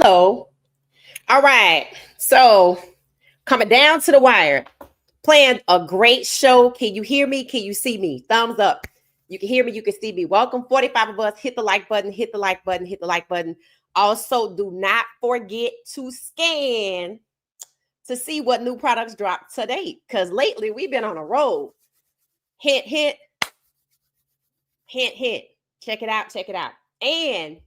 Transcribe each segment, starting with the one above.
Hello. All right. So coming down to the wire, playing a great show. Can you hear me? Can you see me? Thumbs up. You can hear me. You can see me. Welcome, 45 of us. Hit the like button. Hit the like button. Hit the like button. Also, do not forget to scan to see what new products dropped today. Because lately we've been on a roll. Hint, hint, hint, hint. Check it out. Check it out. And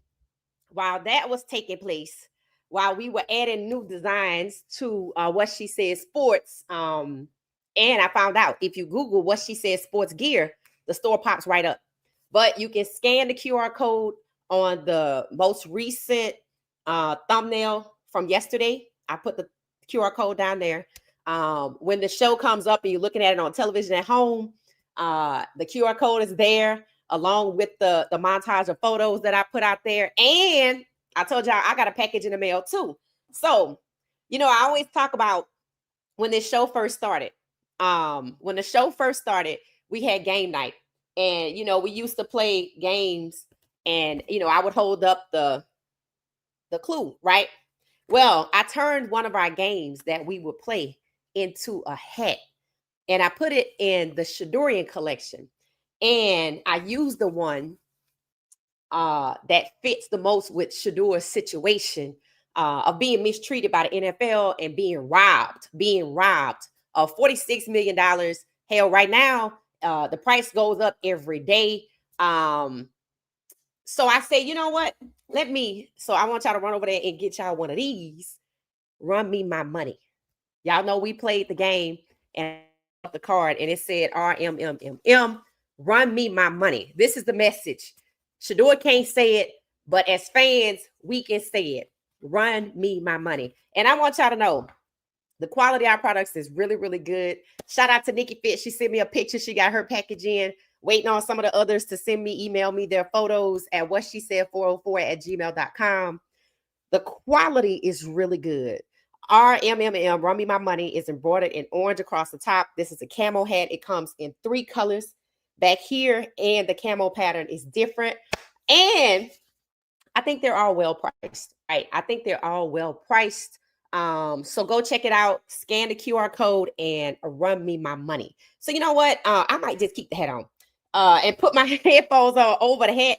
while that was taking place, while we were adding new designs to What She Said Sports, and I found out if you Google What She Said Sports gear, the store pops right up. But you can scan the QR code on the most recent thumbnail from yesterday. I put the QR code down there. When the show comes up and you're looking at it on television at home, the QR code is there along with the montage of photos that I put out there. And I told y'all I got a package in the mail too. So, I always talk about when this show first started. When the show first started, we had game night. And, we used to play games and, I would hold up the clue, right? Well, I turned one of our games that we would play into a hat and I put it in the Shadorian collection. And I used the one that fits the most with Shedeur's situation of being mistreated by the NFL and being robbed of $46 million. Hell, right now, the price goes up every day. So I say, you know what? So I want y'all to run over there and get y'all one of these. Run me my money. Y'all know we played the game and the card and it said RMMMM. Run me my money. This is the message. Shedeur can't say it, but as fans, we can say it. Run me my money. And I want y'all to know the quality of our products is really, really good. Shout out to Nikki Fit. She sent me a picture. She got her package in. Waiting on some of the others to email me their photos at whatshesaid404@gmail.com. The quality is really good. RMMM, Run Me My Money, is embroidered in orange across the top. This is a camo hat. It comes in 3 colors back here, and the camo pattern is different. And I think they're all well priced, right? I think they're all well priced. So go check it out, scan the QR code, and run me my money. So you know what? I might just keep the hat on and put my headphones on over the hat,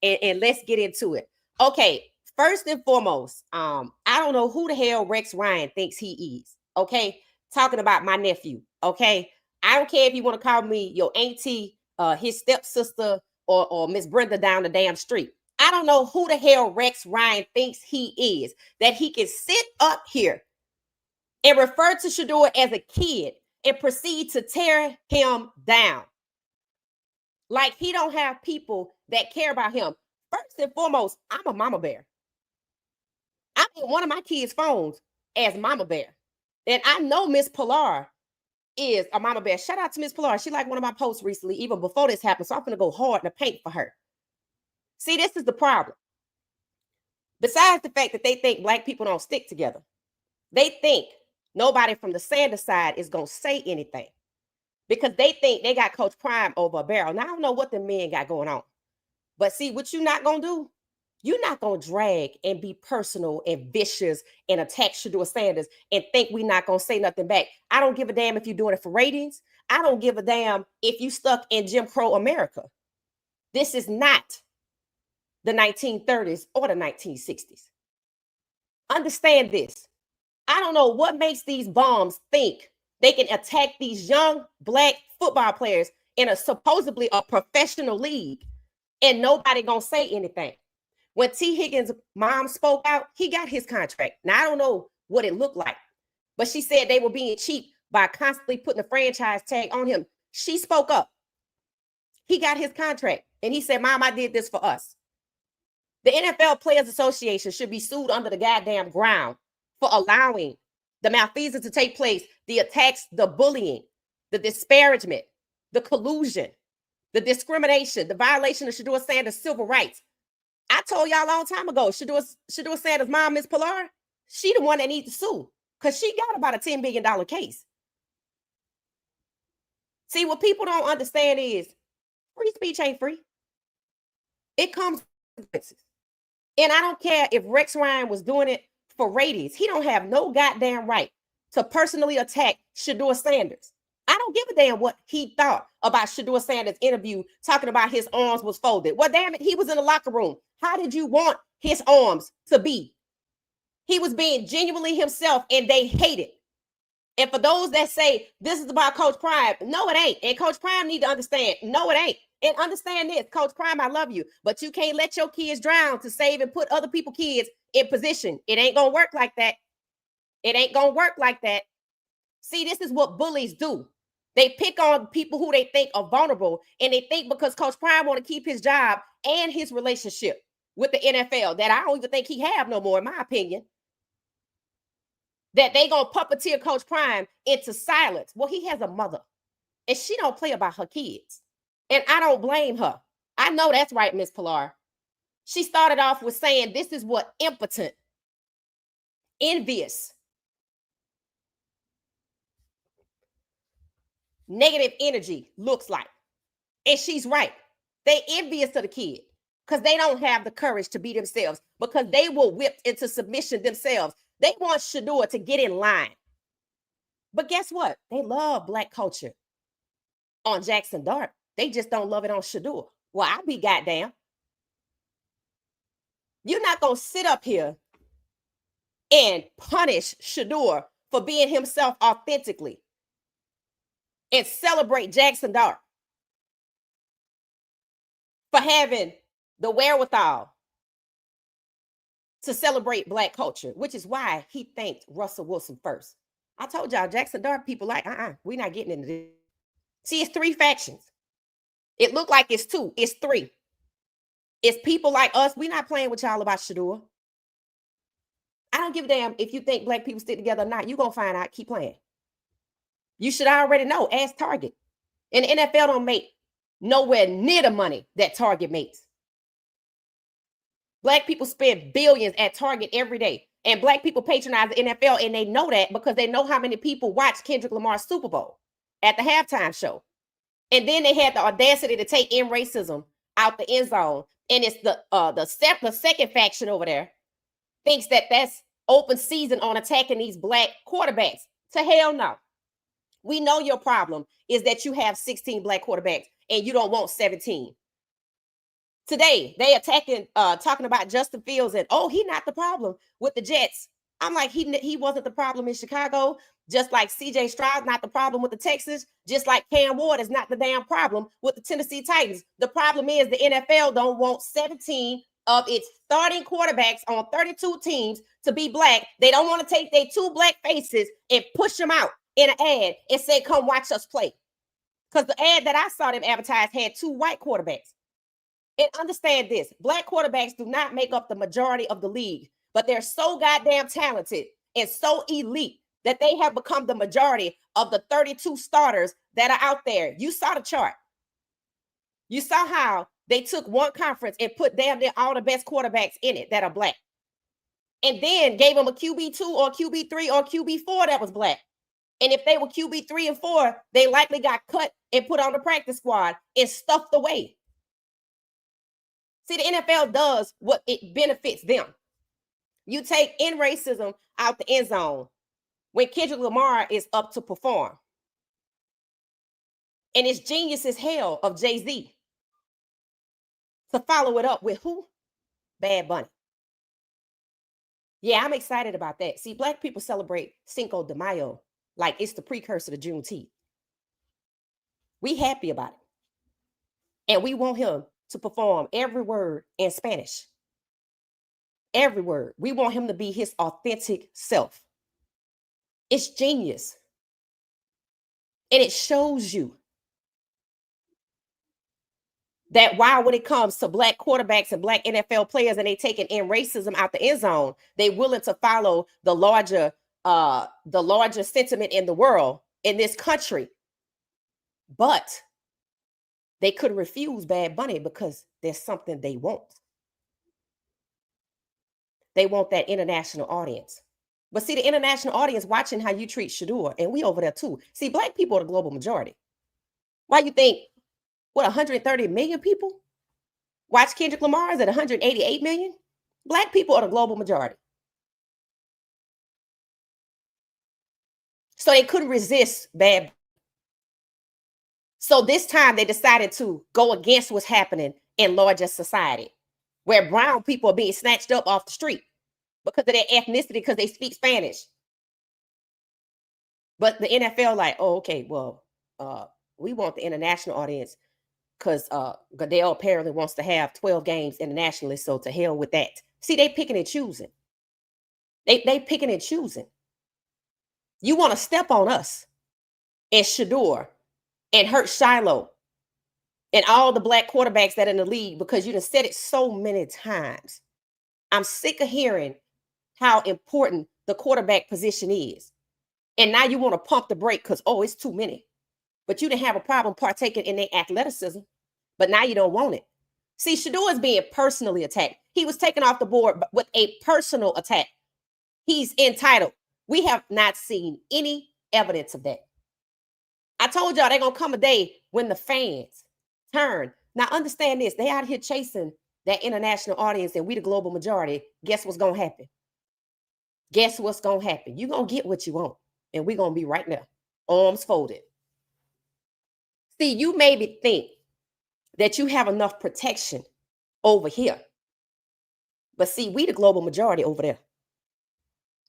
and let's get into it. Okay. First and foremost, I don't know who the hell Rex Ryan thinks he is. Okay, talking about my nephew. Okay, I don't care if you want to call me your auntie, his stepsister, or Miss Brenda down the damn street. I don't know who the hell Rex Ryan thinks he is that he can sit up here and refer to Shedeur as a kid and proceed to tear him down. Like he don't have people that care about him. First and foremost, I'm a mama bear. I get one of my kids' phones as Mama Bear. And I know Miss Pilar is a Mama Bear. Shout out to Miss Pilar. She liked one of my posts recently, even before this happened. So I'm going to go hard in the paint for her. See, this is the problem. Besides the fact that they think Black people don't stick together, they think nobody from the Sanders side is going to say anything because they think they got Coach Prime over a barrel. Now, I don't know what the men got going on. But see, what you're not going to do, you're not going to drag and be personal and vicious and attack Shedeur Sanders and think we're not going to say nothing back. I don't give a damn if you're doing it for ratings. I don't give a damn if you stuck in Jim Crow America. This is not the 1930s or the 1960s. Understand this. I don't know what makes these bums think they can attack these young Black football players in a supposedly a professional league and nobody going to say anything. When T. Higgins' mom spoke out, he got his contract. Now, I don't know what it looked like, but she said they were being cheap by constantly putting a franchise tag on him. She spoke up. He got his contract, and he said, Mom, I did this for us. The NFL Players Association should be sued under the goddamn ground for allowing the malfeasance to take place, the attacks, the bullying, the disparagement, the collusion, the discrimination, the violation of Shedeur Sanders' civil rights. I told y'all a long time ago, Shedeur Sanders' mom, Miss Pilar, she the one that needs to sue because she got about a $10 billion case. See, what people don't understand is free speech ain't free. It comes with consequences. And I don't care if Rex Ryan was doing it for ratings. He don't have no goddamn right to personally attack Shedeur Sanders. I don't give a damn what he thought about Shedeur Sanders' interview talking about his arms was folded. Well, damn it, he was in the locker room. How did you want his arms to be? He was being genuinely himself, and they hate it. And for those that say this is about Coach Prime, no, it ain't. And Coach Prime need to understand, no, it ain't. And understand this, Coach Prime, I love you, but you can't let your kids drown to save and put other people's kids in position. It ain't gonna work like that. It ain't gonna work like that. See, this is what bullies do. They pick on people who they think are vulnerable, and they think because Coach Prime want to keep his job and his relationship with the NFL that I don't even think he have no more, in my opinion, that they gonna puppeteer Coach Prime into silence. Well, he has a mother, and she don't play about her kids, and I don't blame her. I know that's right, Miss Pilar. She started off with saying this is what impotent, envious, negative energy looks like. And she's right. They envious to the kid because they don't have the courage to be themselves, because they were whipped into submission themselves. They want Shedeur to get in line. But guess what? They love Black culture on Jackson Dart. They just don't love it on Shedeur. Well, I'll be goddamn. You're not going to sit up here and punish Shedeur for being himself authentically and celebrate Jackson Dart for having the wherewithal to celebrate Black culture, which is why he thanked Russell Wilson first. I told y'all, Jackson Dart people like, we're not getting into this. See, it's three factions. It looked like it's two. It's three. It's people like us. We're not playing with y'all about Shedeur. I don't give a damn if you think Black people stick together or not. You're going to find out. Keep playing. You should already know. Ask Target. And the NFL don't make nowhere near the money that Target makes. Black people spend billions at Target every day. And Black people patronize the NFL, and they know that because they know how many people watch Kendrick Lamar's Super Bowl at the halftime show. And then they had the audacity to take in racism out the end zone. And it's the second faction over there thinks that that's open season on attacking these Black quarterbacks. To hell no. We know your problem is that you have 16 Black quarterbacks and you don't want 17. Today, they attacking, talking about Justin Fields and, oh, he's not the problem with the Jets. I'm like, he wasn't the problem in Chicago, just like CJ Stroud not the problem with the Texans, just like Cam Ward is not the damn problem with the Tennessee Titans. The problem is the NFL don't want 17 of its starting quarterbacks on 32 teams to be Black. They don't want to take their two Black faces and push them out in an ad and say, come watch us play. Because the ad that I saw them advertise had two white quarterbacks. And understand this, Black quarterbacks do not make up the majority of the league, but they're so goddamn talented and so elite that they have become the majority of the 32 starters that are out there. You saw the chart. You saw how they took one conference and put damn near all the best quarterbacks in it that are Black. And then gave them a QB2 or QB3 or QB4 that was Black. And if they were QB3 and 4, they likely got cut and put on the practice squad and stuffed away. See, the NFL does what it benefits them. You take in racism out the end zone when Kendrick Lamar is up to perform. And it's genius as hell of Jay-Z to follow it up with who? Bad Bunny. Yeah, I'm excited about that. See, Black people celebrate Cinco de Mayo like it's the precursor to Juneteenth. We happy about it. And we want him to perform every word in Spanish. Every word. We want him to be his authentic self. It's genius. And it shows you that while when it comes to Black quarterbacks and Black NFL players and they taking in racism out the end zone, they willing to follow the larger sentiment in the world, in this country. But they could refuse Bad Bunny because there's something they want. They want that international audience. But see, the international audience watching how you treat Shedeur, and we over there too. See, Black people are the global majority. Why you think, what, 130 million people watch Kendrick Lamar? Is it 188 million? Black people are the global majority. So they couldn't resist bad. So this time they decided to go against what's happening in larger society, where brown people are being snatched up off the street because of their ethnicity, because they speak Spanish. But the NFL, like, oh, okay, well, we want the international audience because Goodell apparently wants to have 12 games internationally. So to hell with that. See, they picking and choosing. They picking and choosing. You want to step on us and Shedeur and hurt Shiloh and all the black quarterbacks that are in the league because you done said it so many times. I'm sick of hearing how important the quarterback position is. And now you want to pump the brake because, oh, it's too many. But you didn't have a problem partaking in their athleticism. But now you don't want it. See, Shedeur is being personally attacked. He was taken off the board with a personal attack. He's entitled. We have not seen any evidence of that. I told y'all they're going to come a day when the fans turn. Now, understand this. They out here chasing that international audience and we the global majority. Guess what's going to happen? Guess what's going to happen? You're going to get what you want. And we're going to be right there. Arms folded. See, you maybe think that you have enough protection over here. But see, we the global majority over there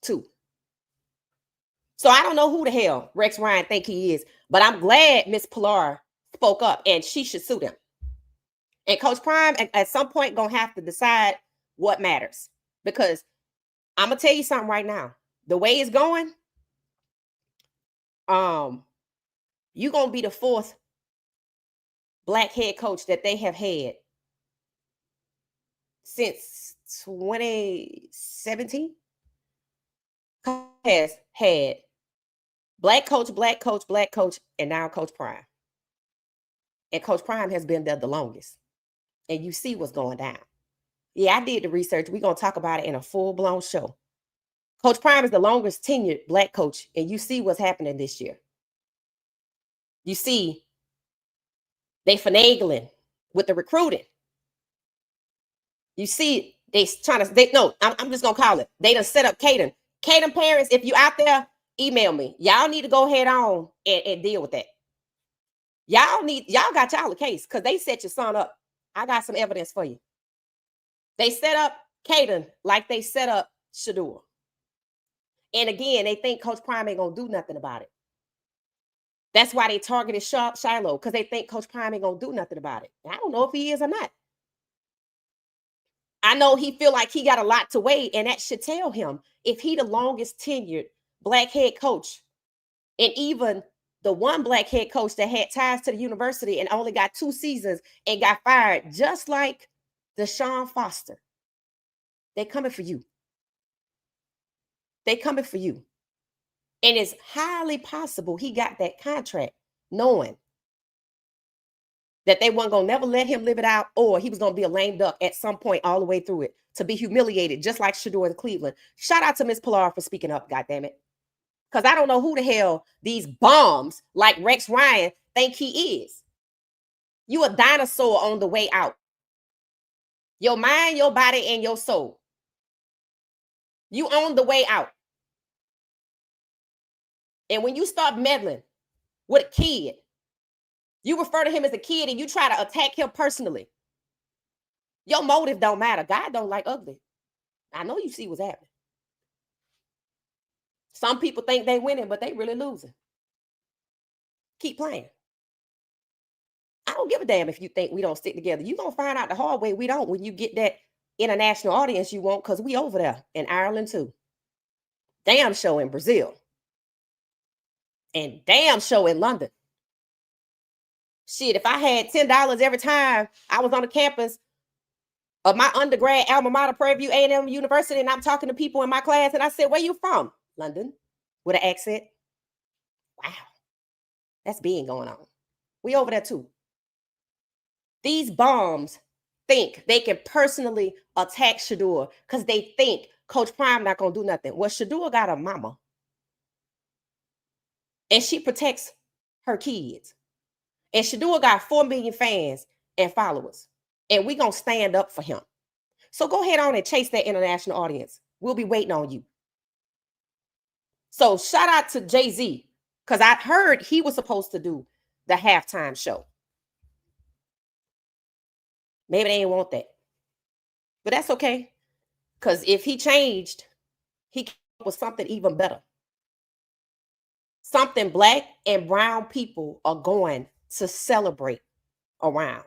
too. So I don't know who the hell Rex Ryan think he is, but I'm glad Miss Pilar spoke up and she should sue them. And Coach Prime at some point gonna have to decide what matters. Because I'm gonna tell you something right now. The way it's going, you're gonna be the fourth black head coach that they have had since 2017. Has had black coach, and now Coach Prime. And Coach Prime has been there the longest. And you see what's going down. Yeah, I did the research. We're going to talk about it in a full-blown show. Coach Prime is the longest tenured black coach, and you see what's happening this year. You see they finagling with the recruiting. You see I'm just going to call it. They done set up Caden. Caden parents, if you out there, email me. Y'all need to go head on and deal with that. Y'all got y'all a case because they set your son up. I got some evidence for you. They set up Caden like they set up Shedeur. And again, they think Coach Prime ain't gonna do nothing about it. That's why they targeted Shiloh, because they think Coach Prime ain't gonna do nothing about it. I don't know if he is or not. I know he feel like he got a lot to weigh, and that should tell him if he the longest tenured black head coach, and even the one black head coach that had ties to the university and only got 2 seasons and got fired, just like Deshaun Foster. They coming for you. They coming for you. And it's highly possible he got that contract knowing that they weren't going to never let him live it out, or he was going to be a lame duck at some point all the way through it, to be humiliated, just like Shedeur in Cleveland. Shout out to Miss Pilar for speaking up, goddammit. Because I don't know who the hell these bombs like Rex Ryan think he is. You a dinosaur on the way out. Your mind, your body, and your soul. You on the way out. And when you start meddling with a kid, you refer to him as a kid and you try to attack him personally. Your motive don't matter. God don't like ugly. I know you see what's happening. Some people think they winning, but they really losing. Keep playing. I don't give a damn if you think we don't stick together. You're going to find out the hard way we don't when you get that international audience you want, because we over there in Ireland too. Damn show in Brazil. And damn show in London. Shit, if I had $10 every time I was on the campus of my undergrad alma mater, Prairie View A&M University, and I'm talking to people in my class, and I said, where you from? London, with an accent. Wow. That's being going on. We over there too. These bombs think they can personally attack Shedeur because they think Coach Prime not going to do nothing. Well, Shedeur got a mama. And she protects her kids. And Shedeur got 4 million fans and followers. And we going to stand up for him. So go ahead on and chase that international audience. We'll be waiting on you. So shout out to Jay-Z, because I heard he was supposed to do the halftime show. Maybe they didn't want that. But that's okay. Because if he changed, he came up with something even better. Something black and brown people are going to celebrate around.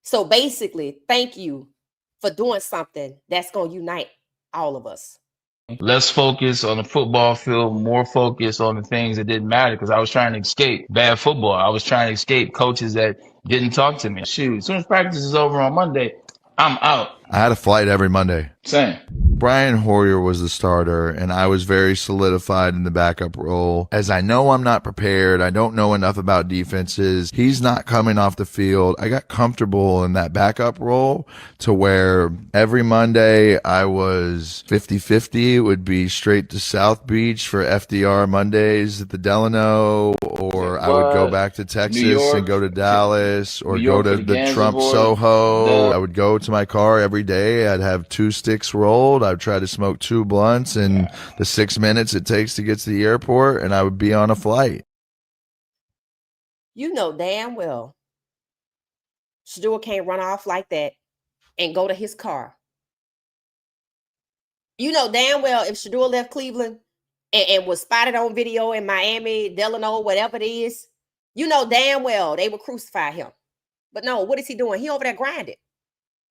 So basically, thank you for doing something that's going to unite all of us. Less focus on the football field, more focus on the things that didn't matter, because I was trying to escape bad football. I was trying to escape coaches that didn't talk to me. Shoot, as soon as practice is over on Monday, I'm out. I had a flight every Monday. Same. Brian Hoyer was the starter, and I was very solidified in the backup role. As I know I'm not prepared, I don't know enough about defenses. He's not coming off the field. I got comfortable in that backup role to where every Monday I was 50-50. It would be straight to South Beach for FDR Mondays at the Delano, or I would go back to Texas and go to Dallas, or go to the Trump Soho. I would go to my car every day. I'd have 2 sticks rolled. I'd try to smoke 2 blunts in the 6 minutes it takes to get to the airport, and I would be on a flight. You know damn well Shedeur can't run off like that and go to his car. You know damn well if Shedeur left Cleveland and was spotted on video in Miami, Dillon, whatever it is, you know damn well they would crucify him. But no, what is he doing? He over there grinding.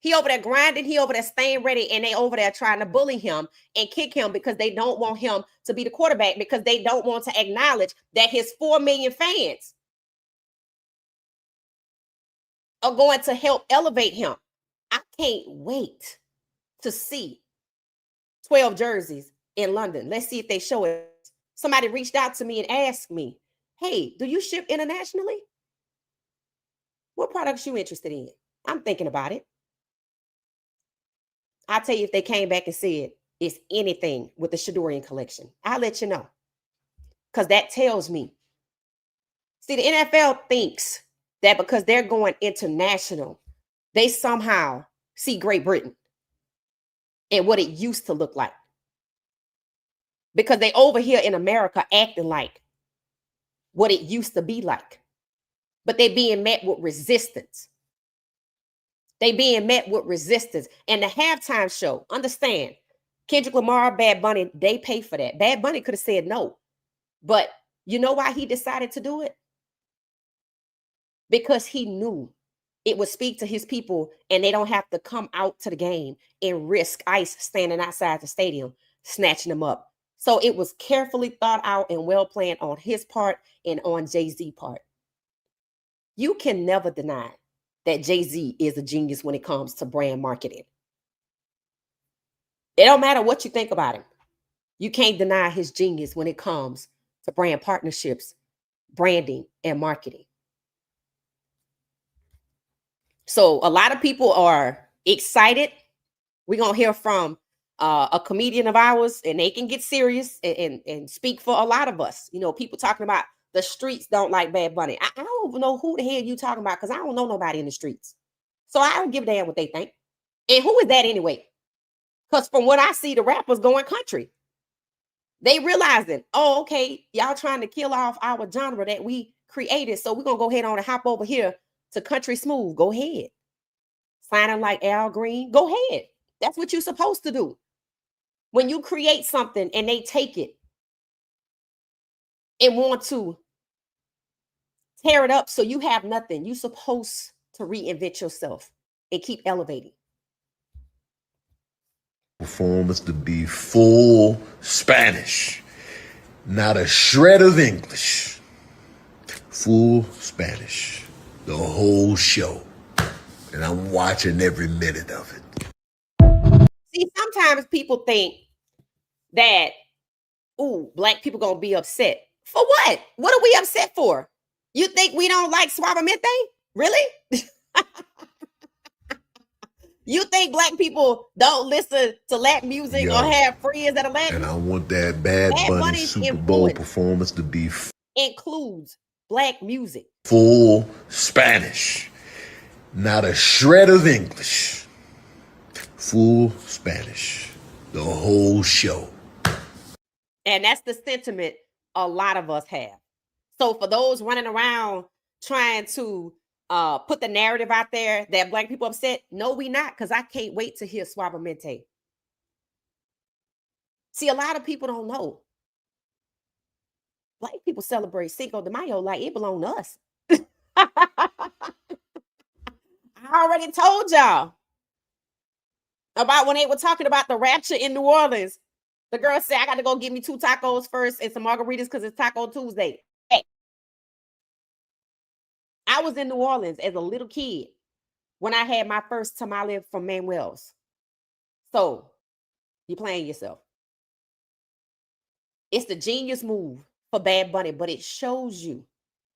He over there grinding. He over there staying ready, and they over there trying to bully him and kick him because they don't want him to be the quarterback, because they don't want to acknowledge that his 4 million fans are going to help elevate him. I can't wait to see 12 jerseys in London. Let's see if they show it. Somebody reached out to me and asked me, hey, do you ship internationally? What products you interested in? I'm thinking about it. I'll tell you if they came back and said it's anything with the Shadorian collection. I'll let you know. Because that tells me. See, the NFL thinks that because they're going international, they somehow see Great Britain and what it used to look like. Because they over here in America acting like what it used to be like. But they're being met with resistance. They being met with resistance. And the halftime show, understand, Kendrick Lamar, Bad Bunny, they pay for that. Bad Bunny could have said no. But you know why he decided to do it? Because he knew it would speak to his people and they don't have to come out to the game and risk ICE standing outside the stadium, snatching them up. So it was carefully thought out and well planned on his part and on Jay-Z's part. You can never deny that Jay-Z is a genius when it comes to brand marketing. It don't matter what you think about him. You can't deny his genius when it comes to brand partnerships, branding, and marketing. So a lot of people are excited. We're going to hear from a comedian of ours, and they can get serious and speak for a lot of us. You know, people talking about the streets don't like Bad Bunny. I don't know who the hell you talking about, because I don't know nobody in the streets. So I don't give a damn what they think. And who is that anyway? Because from what I see, the rappers going country. They realizing, oh, okay, y'all trying to kill off our genre that we created. So we're going to go ahead on and hop over here to country smooth. Go ahead. Signing like Al Green. Go ahead. That's what you're supposed to do. When you create something and they take it and want to tear it up so you have nothing, you're supposed to reinvent yourself and keep elevating. Performance to be full Spanish, not a shred of English. Full Spanish, the whole show. And I'm watching every minute of it. See, sometimes people think that, ooh, black people gonna be upset. For what? What are we upset for? You think we don't like suavemente? Really? You think black people don't listen to Latin music or have friends that are Latin? And I want that Bad Bunny Super Bowl performance to be includes black music. Full Spanish, not a shred of English. full Spanish. The whole show. And that's the sentiment a lot of us have. So for those running around trying to put the narrative out there that Black people upset, no, we not, because I can't wait to hear Suavemente. See, a lot of people don't know. Black people celebrate Cinco de Mayo like it belongs to us. I already told y'all about when they were talking about the rapture in New Orleans. The girl said, I got to go get me 2 tacos first and some margaritas because it's Taco Tuesday. Hey, I was in New Orleans as a little kid when I had my first tamale from Manuel's. So you're playing yourself. It's the genius move for Bad Bunny, but it shows you.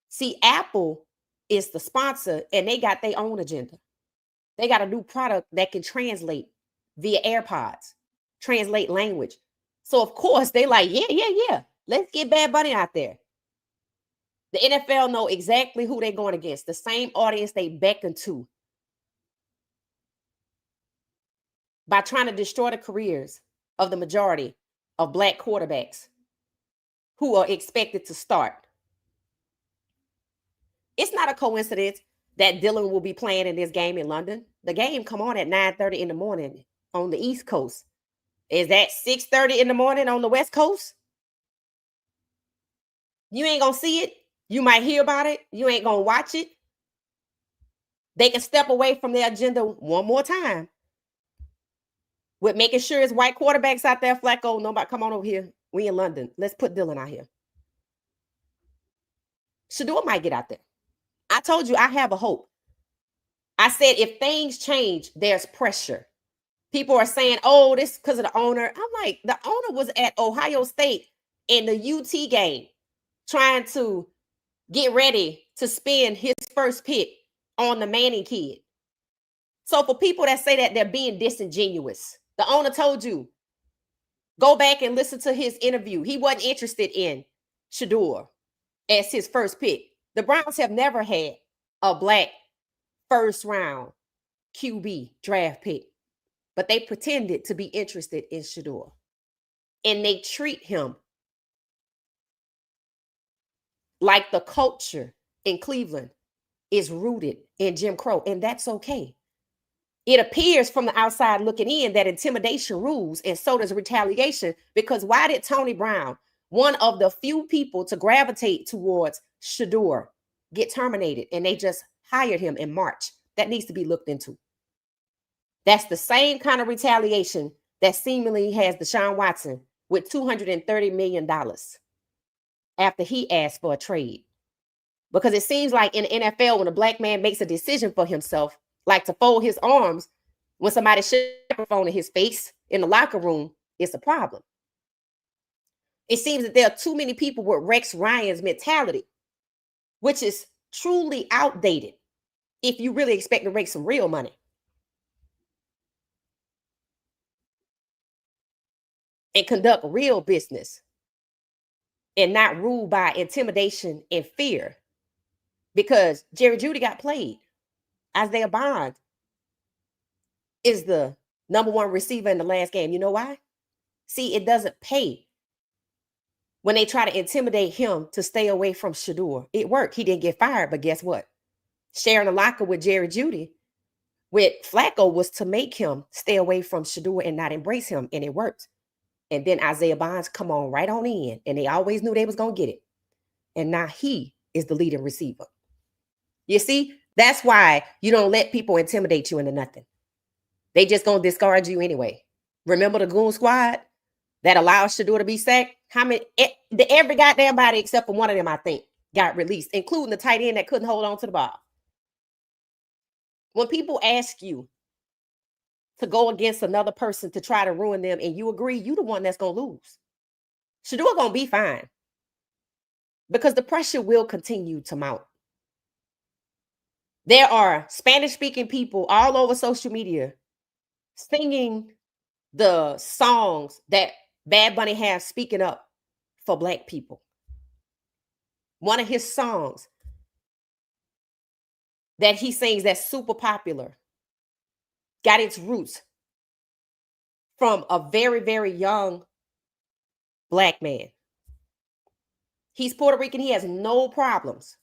See, Apple is the sponsor and they got their own agenda. They got a new product that can translate via AirPods, translate language. So of course they like, yeah. Let's get Bad Bunny out there. The NFL know exactly who they're going against. The same audience they beckon to by trying to destroy the careers of the majority of Black quarterbacks who are expected to start. It's not a coincidence that Dillon will be playing in this game in London. The game come on at 9:30 in the morning on the East Coast. Is that 6:30 in the morning on the West Coast? You ain't gonna see it. You might hear about it. You ain't gonna watch it. They can step away from their agenda one more time with making sure it's white quarterbacks out there. Flacco, nobody, come on over here. We in London. Let's put Dillon out here. Shedeur might get out there. I told you I have a hope. I said if things change, there's pressure. People are saying, oh, this because of the owner. I'm like, the owner was at Ohio State in the UT game trying to get ready to spend his first pick on the Manning kid. So for people that say that, they're being disingenuous. The owner told you, go back and listen to his interview. He wasn't interested in Shedeur as his first pick. The Browns have never had a Black first round QB draft pick, but they pretended to be interested in Shedeur. And they treat him like the culture in Cleveland is rooted in Jim Crow, and that's okay. It appears from the outside looking in that intimidation rules, and so does retaliation, because why did Tony Brown, one of the few people to gravitate towards Shedeur, get terminated, and they just hired him in March? That needs to be looked into. That's the same kind of retaliation that seemingly has Deshaun Watson with $230 million after he asked for a trade. Because it seems like in the NFL, when a Black man makes a decision for himself, like to fold his arms when somebody shoves a microphone in his face in the locker room, it's a problem. It seems that there are too many people with Rex Ryan's mentality, which is truly outdated if you really expect to make some real money. And conduct real business and not ruled by intimidation and fear. Because Jerry Jeudy got played. Isaiah Bond is the #1 receiver in the last game. You know why? See, it doesn't pay when they try to intimidate him to stay away from Shedeur. It worked. He didn't get fired, but guess what? Sharing a locker with Jerry Jeudy with Flacco was to make him stay away from Shedeur and not embrace him, and it worked. And then Isaiah Bonds come on right on in, and they always knew they was going to get it. And now he is the leading receiver. You see, that's why you don't let people intimidate you into nothing. They just going to discard you anyway. Remember the Goon Squad that allowed Shedeur to be sacked? How many? Every goddamn body except for one of them, I think, got released, including the tight end that couldn't hold on to the ball. When people ask you to go against another person to try to ruin them and you agree, you the one that's going to lose. Shedeur going to be fine because the pressure will continue to mount. There are Spanish-speaking people all over social media singing the songs that Bad Bunny has speaking up for Black people. One of his songs that he sings that's super popular got its roots from a very, very young Black man. He's Puerto Rican. He has no problems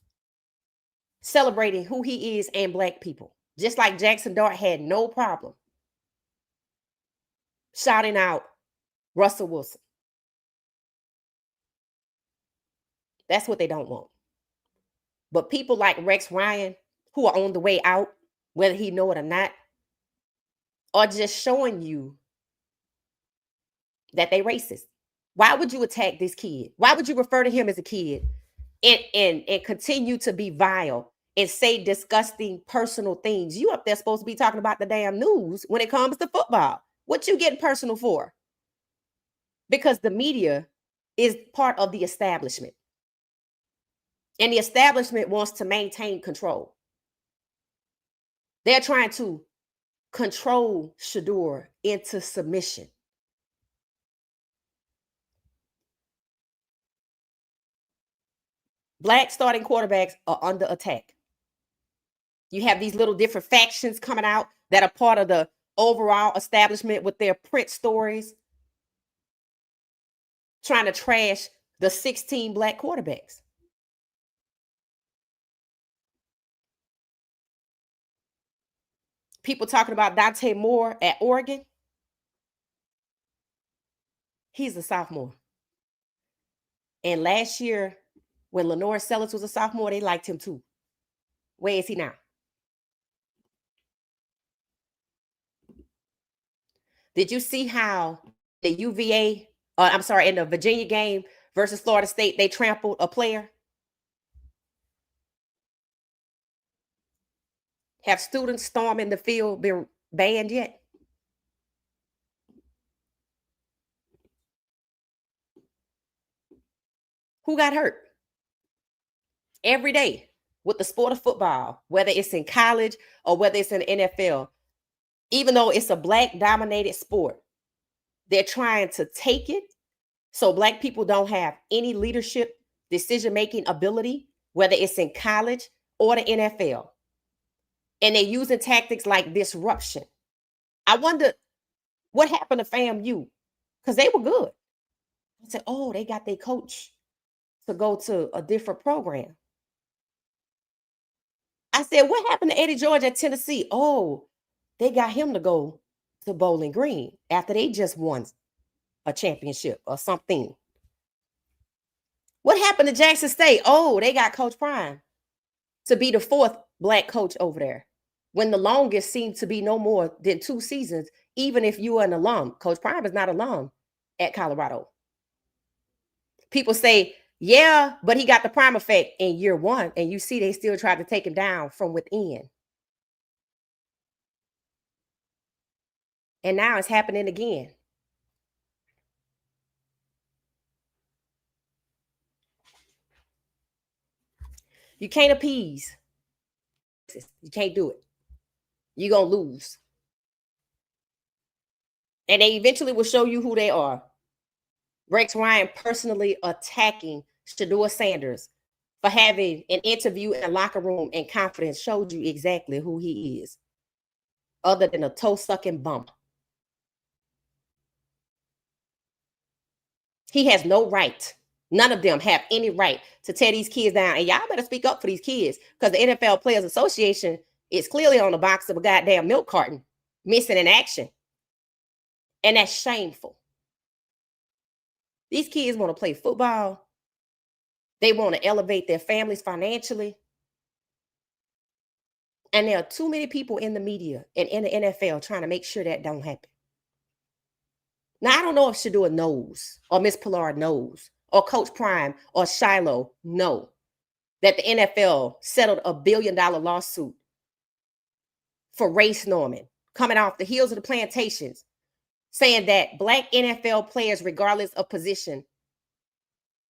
celebrating who he is and Black people. Just like Jackson Dart had no problem shouting out Russell Wilson. That's what they don't want. But people like Rex Ryan, who are on the way out, whether he know it or not, are just showing you that they racist. Why would you attack this kid? Why would you refer to him as a kid and continue to be vile and say disgusting personal things? You up there supposed to be talking about the damn news when it comes to football. What you getting personal for? Because the media is part of the establishment. And the establishment wants to maintain control. They're trying to control Shedeur into submission. Black starting quarterbacks are under attack. You have these little different factions coming out that are part of the overall establishment with their print stories, trying to trash the 16 Black quarterbacks. People talking about Dante Moore at Oregon. He's a sophomore. And last year, when Lenore Sellers was a sophomore, they liked him too. Where is he now? Did you see how the UVA, in the Virginia game versus Florida State, they trampled a player? Have students storming the field been banned yet? Who got hurt? Every day with the sport of football, whether it's in college or whether it's in the NFL, even though it's a Black dominated sport, they're trying to take it so Black people don't have any leadership, decision-making ability, whether it's in college or the NFL. And they're using tactics like disruption. I wonder what happened to FAMU, because they were good. I said, oh, they got their coach to go to a different program. I said, what happened to Eddie George at Tennessee? Oh, they got him to go to Bowling Green after they just won a championship or something. What happened to Jackson State? Oh, they got Coach Prime to be the 4th Black coach over there, when the longest seemed to be no more than 2 seasons, even if you are an alum. Coach Prime is not alum at Colorado. People say, yeah, but he got the prime effect in year 1, and you see they still tried to take him down from within. And now it's happening again. You can't appease. You can't do it. You're going to lose. And they eventually will show you who they are. Rex Ryan personally attacking Shedeur Sanders for having an interview in a locker room and confidence showed you exactly who he is, other than a toe-sucking bump. He has no right. None of them have any right to tear these kids down. And y'all better speak up for these kids, because the NFL Players Association is clearly on the box of a goddamn milk carton, missing in action. And that's shameful. These kids want to play football. They want to elevate their families financially. And there are too many people in the media and in the NFL trying to make sure that don't happen. Now, I don't know if Shedeur knows, or Miss Pilar knows, or Coach Prime or Shiloh know that the NFL settled a $1 billion lawsuit for race norming, coming off the heels of the plantations, saying that Black NFL players, regardless of position,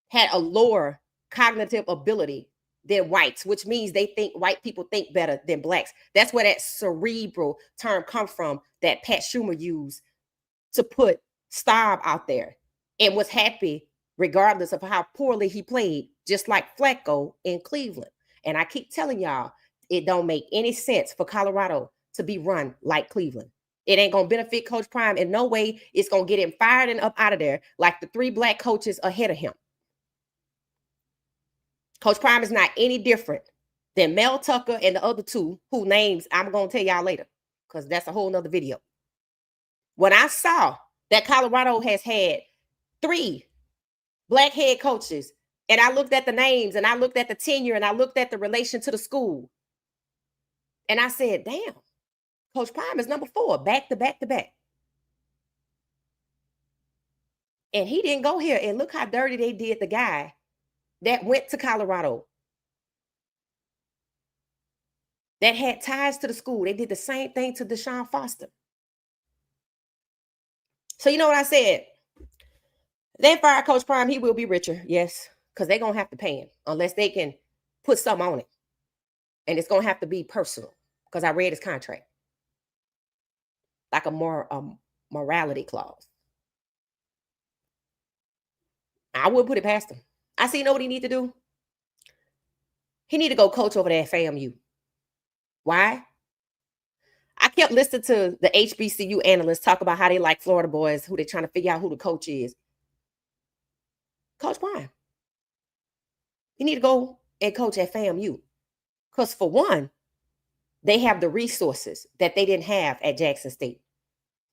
had a lower cognitive ability than whites, which means they think white people think better than Blacks. That's where that cerebral term comes from that Pat Schumer used to put Staub out there and was happy regardless of how poorly he played, just like Flacco in Cleveland. And I keep telling y'all, it don't make any sense for Colorado to be run like Cleveland. It ain't going to benefit Coach Prime in no way. It's going to get him fired and up out of there like the 3 black coaches ahead of him. Coach Prime is not any different than Mel Tucker and the other 2 whose names I'm going to tell y'all later because that's a whole nother video. When I saw that Colorado has had 3 black head coaches, and I looked at the names and I looked at the tenure and I looked at the relation to the school, and I said, damn, Coach Prime is number 4, back to back to back. And he didn't go here, and look how dirty they did the guy that went to Colorado, that had ties to the school. They did the same thing to Deshaun Foster. So you know what I said? They fire Coach Prime, he will be richer, yes, because they're going to have to pay him unless they can put something on it. And it's going to have to be personal because I read his contract. Like a morality clause. I would put it past him. I see, you know what he need to do? He need to go coach over there at FAMU. Why? I kept listening to the HBCU analysts talk about how they like Florida boys, who they're trying to figure out who the coach is. Coach Prime. You need to go and coach at FAMU. Because for one, they have the resources that they didn't have at Jackson State.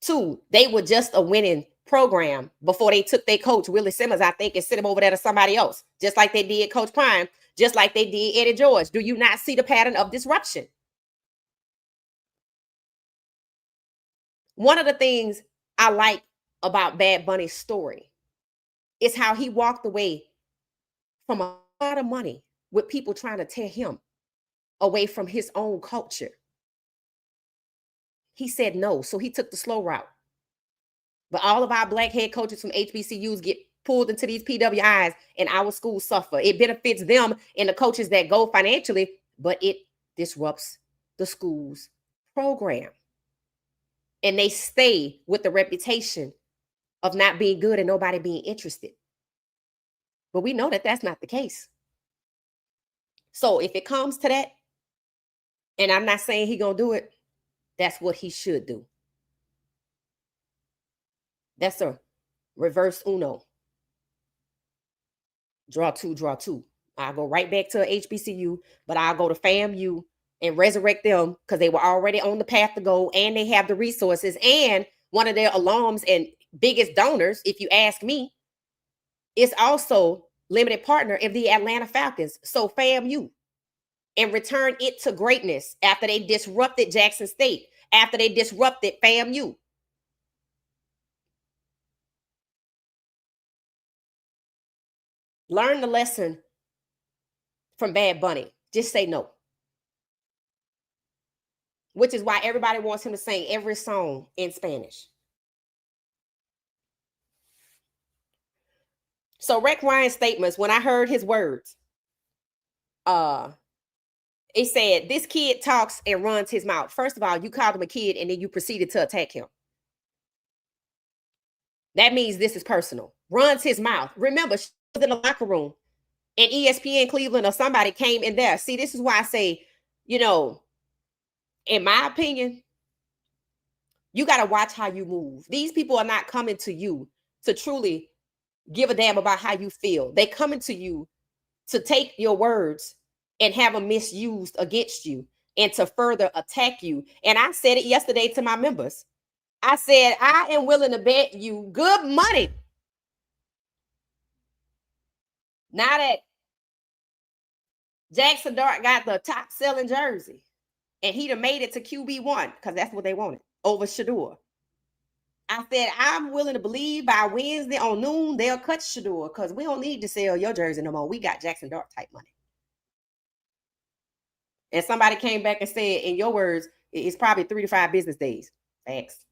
2, they were just a winning program before they took their coach, Willie Simmons, I think, and sent him over there to somebody else, just like they did Coach Prime, just like they did Eddie George. Do you not see the pattern of disruption? One of the things I like about Bad Bunny's story is how he walked away from a lot of money with people trying to tear him away from his own culture. He said no, so he took the slow route. But all of our black head coaches from HBCUs get pulled into these PWIs and our schools suffer. It benefits them and the coaches that go financially, but it disrupts the school's program. And they stay with the reputation of not being good and nobody being interested. But we know that that's not the case. So if it comes to that, and I'm not saying he's going to do it, that's what he should do. That's a reverse Uno. Draw two. I'll go right back to HBCU, but I'll go to FAMU and resurrect them because they were already on the path to go and they have the resources. And one of their alums and biggest donors, if you ask me, is also limited partner of the Atlanta Falcons. So FAMU, and return it to greatness after they disrupted Jackson State, after they disrupted FAMU. Learn the lesson from Bad Bunny. Just say no. Which is why everybody wants him to sing every song in Spanish. So Rex Ryan's statements, when I heard his words, it said, this kid talks and runs his mouth. First of all, you called him a kid and then you proceeded to attack him. That means this is personal. Runs his mouth. Remember, she was in the locker room and ESPN Cleveland or somebody came in there. See, this is why I say, you know, in my opinion, you got to watch how you move. These people are not coming to you to truly give a damn about how you feel. They coming to you to take your words and have them misused against you and to further attack you. And I said it yesterday to my members. I said, I am willing to bet you good money. Now that Jackson Dart got the top selling jersey and he'd have made it to QB1 because that's what they wanted over Shedeur. I said, I'm willing to believe by Wednesday on noon, they'll cut Shedeur because we don't need to sell your jersey no more. We got Jackson Dart type money. And somebody came back and said, in your words, it's probably 3 to 5 business days. Thanks.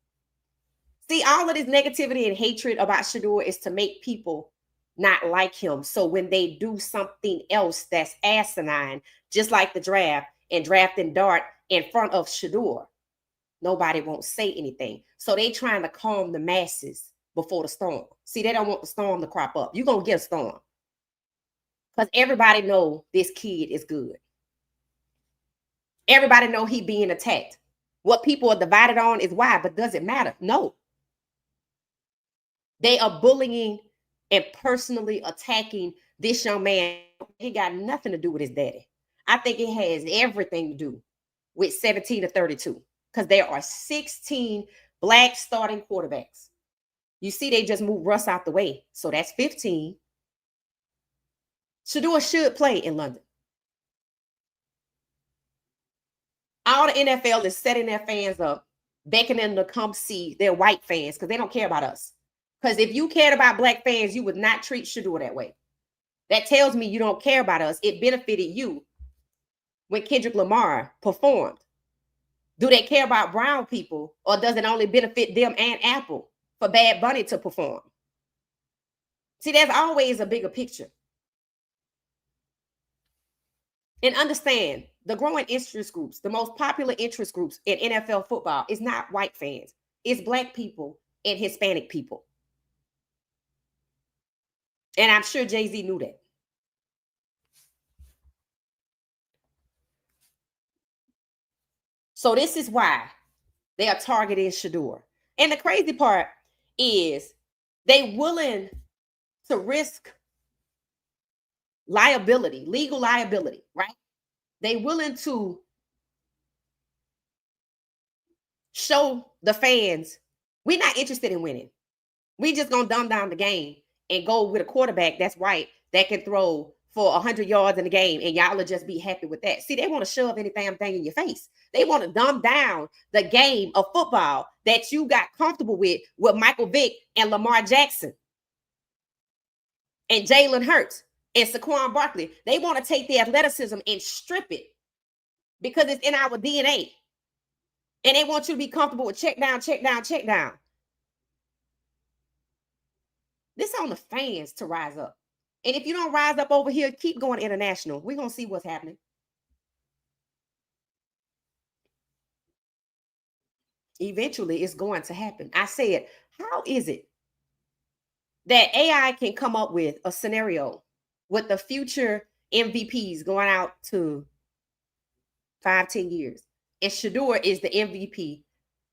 See, all of this negativity and hatred about Shedeur is to make people not like him. So when they do something else that's asinine, just like the draft and drafting Dart in front of Shedeur, nobody won't say anything. So they trying to calm the masses before the storm. See, they don't want the storm to crop up. You're going to get a storm. Because everybody know this kid is good. Everybody know he being attacked. What people are divided on is why, but does it matter? No. They are bullying and personally attacking this young man. He got nothing to do with his daddy. I think it has everything to do with 17 to 32 because there are 16 black starting quarterbacks. You see, they just moved Russ out the way. So that's 15. Shedeur should play in London. All the NFL is setting their fans up, beckoning them to come see their white fans because they don't care about us. Because if you cared about black fans, you would not treat Shedeur that way. That tells me you don't care about us. It benefited you when Kendrick Lamar performed. Do they care about brown people, or does it only benefit them and Apple for Bad Bunny to perform? See, there's always a bigger picture. And understand, the growing interest groups, the most popular interest groups in NFL football is not white fans. It's black people and Hispanic people. And I'm sure Jay-Z knew that. So this is why they are targeting Shedeur. And the crazy part is they willing to risk liability, legal liability, right? They willing to show the fans, we're not interested in winning. We just gonna dumb down the game and go with a quarterback that's white that can throw for 100 yards in the game, and y'all will just be happy with that. See, they want to shove any damn thing in your face. They want to dumb down the game of football that you got comfortable with Michael Vick and Lamar Jackson and Jalen Hurts and Saquon Barkley. They want to take the athleticism and strip it because it's in our DNA. And they want you to be comfortable with check down, check down, check down. This on the fans to rise up. And if you don't rise up over here, keep going international. We're going to see what's happening. Eventually, it's going to happen. I said, how is it that AI can come up with a scenario with the future MVPs going out to 5-10 years? And Shedeur is the MVP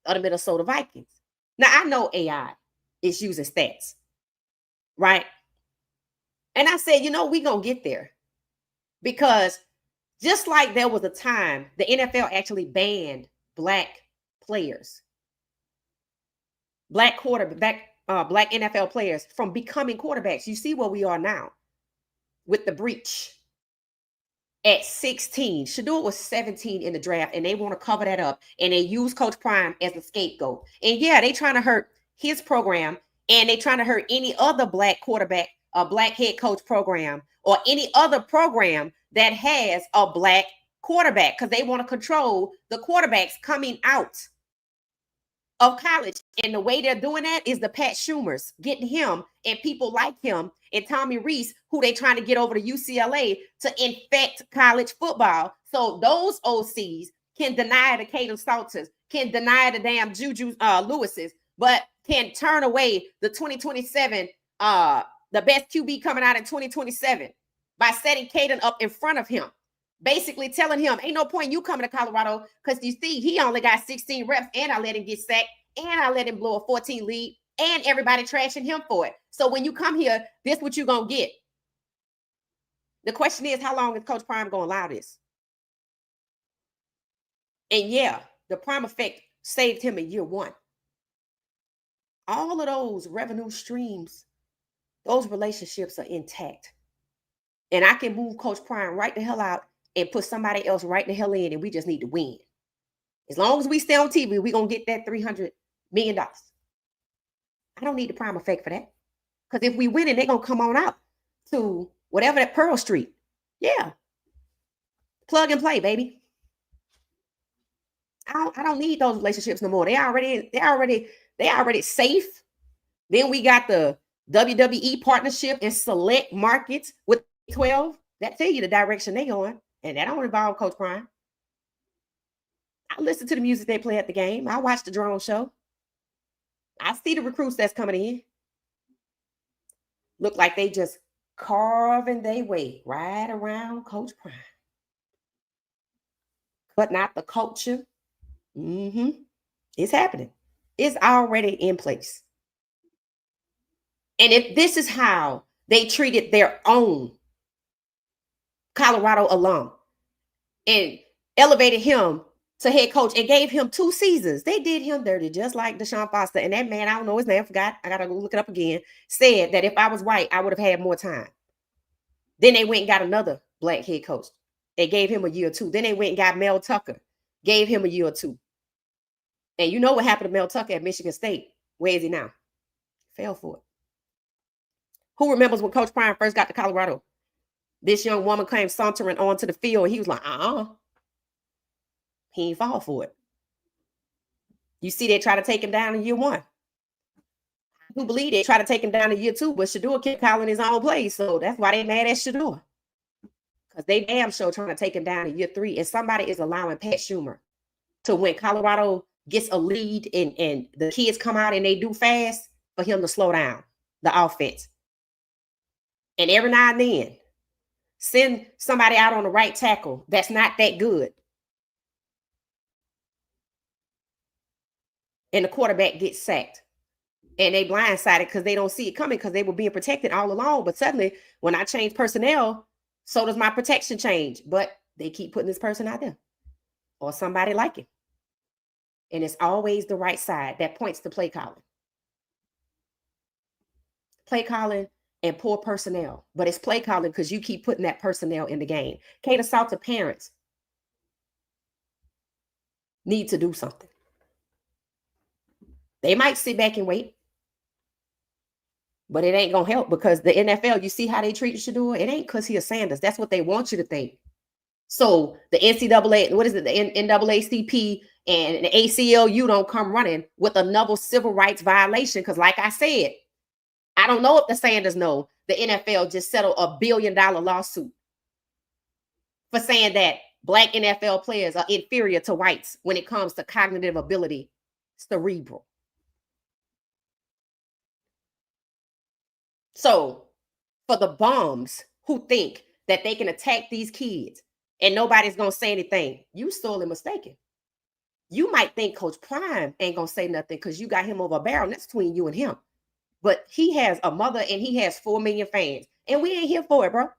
of the Minnesota Vikings. Now, I know AI is using stats, right? And I said, we're going to get there. Because just like there was a time the NFL actually banned black players, black NFL players from becoming quarterbacks. You see where we are now with the breach. At 16, Shedeur was 17 in the draft, and they want to cover that up, and they use Coach Prime as a scapegoat. And yeah, they trying to hurt his program, and they trying to hurt any other black quarterback, a black head coach program, or any other program that has a black quarterback, because they want to control the quarterbacks coming out of college. And the way they're doing that is the Pat Schumers, getting him and people like him and Tommy Rees, who they trying to get over to UCLA to infect college football. So those OCs can deny the Caden Salters, can deny the damn Juju Lewises, but can turn away the 2027, the best QB coming out in 2027 by setting Caden up in front of him. Basically telling him, ain't no point you coming to Colorado because you see he only got 16 reps and I let him get sacked and I let him blow a 14 lead and everybody trashing him for it. So when you come here, this what you going to get. The question is, how long is Coach Prime going to allow this? And yeah, the Prime effect saved him in year one. All of those revenue streams, those relationships are intact. And I can move Coach Prime right the hell out and put somebody else right the hell in, and we just need to win. As long as we stay on TV, we're going to get that $300 million. I don't need the Prime effect for that. Because if we win it, they're going to come on out to whatever that Pearl Street. Yeah. Plug and play, baby. I don't need those relationships no more. They already safe. Then we got the WWE partnership in select markets with 12. That tell you the direction they going. And that don't involve Coach Prime. I listen to the music they play at the game. I watch the drone show. I see the recruits that's coming in. Look like they just carving their way right around Coach Prime. But not the culture, It's happening. It's already in place. And if this is how they treated their own Colorado alum and elevated him to head coach and gave him 2 seasons, they did him dirty, just like Deshaun Foster. And that man, I don't know his name, I forgot, I gotta look it up again, said that if I was white, I would have had more time. Then they went and got another black head coach. They gave him a year or 2. Then they went and got Mel Tucker, gave him a year or 2. And you know what happened to Mel Tucker at Michigan State? Where is he now? Fell for it. Who remembers when Coach Prime first got to Colorado? This young woman came sauntering onto the field, and he was like, he ain't fall for it. You see, they try to take him down in year 1. Who believe they try to take him down in year 2, but Shedeur kept calling his own plays, so that's why they mad at Shedeur. Because they damn sure trying to take him down in year 3, and somebody is allowing Pat Schumer to, when Colorado gets a lead and the kids come out and they do fast, for him to slow down the offense. And every now and then, send somebody out on the right tackle that's not that good. And the quarterback gets sacked. And they blindsided because they don't see it coming because they were being protected all along. But suddenly, when I change personnel, so does my protection change. But they keep putting this person out there or somebody like it. And it's always the right side that points to play calling. Play calling and poor personnel. But it's play calling because you keep putting that personnel in the game. Cater Salter parents need to do something. They might sit back and wait. But it ain't going to help because the NFL, you see how they treat Shedeur? It ain't because he a Sanders. That's what they want you to think. So the NCAA, what is it? The NAACP and the ACLU don't come running with another civil rights violation. Because like I said, I don't know if the Sanders know the NFL just settled $1 billion lawsuit for saying that Black NFL players are inferior to whites when it comes to cognitive ability, cerebral. So for the bums who think that they can attack these kids and nobody's going to say anything, you sorely mistaken. You might think Coach Prime ain't going to say nothing because you got him over a barrel. That's between you and him. But he has a mother and he has 4 million fans. And we ain't here for it, bro.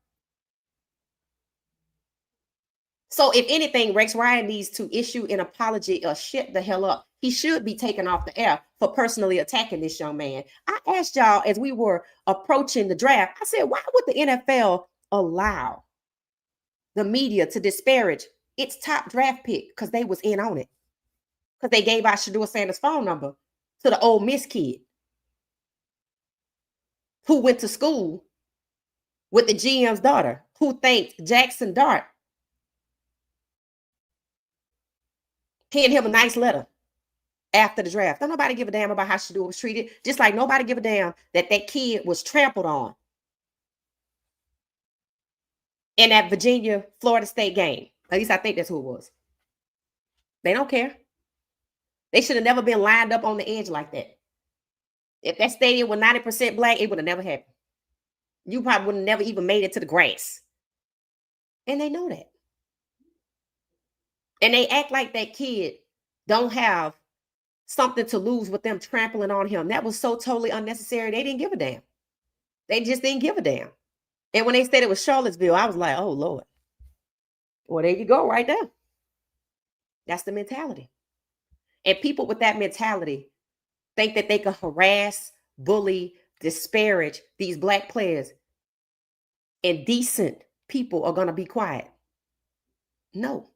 So if anything, Rex Ryan needs to issue an apology or shut the hell up. He should be taken off the air for personally attacking this young man. I asked y'all as we were approaching the draft, I said, why would the NFL allow the media to disparage its top draft pick? Because they was in on it. Because they gave out Shedeur Sanders' phone number to the Ole Miss kid who went to school with the GM's daughter, who thanked Jackson Dart, penned him a nice letter after the draft. Don't nobody give a damn about how Shedeur was treated, just like nobody give a damn that that kid was trampled on in that Virginia-Florida State game. At least I think that's who it was. They don't care. They should have never been lined up on the edge like that. If that stadium was 90% black, it would have never happened. You probably would have never even made it to the grass. And they know that. And they act like that kid don't have something to lose with them trampling on him. That was so totally unnecessary. They didn't give a damn. They just didn't give a damn. And when they said it was Charlottesville, I was like, oh, Lord. Well, there you go right there. That's the mentality. And people with that mentality think that they can harass, bully, disparage these black players, and decent people are going to be quiet. No.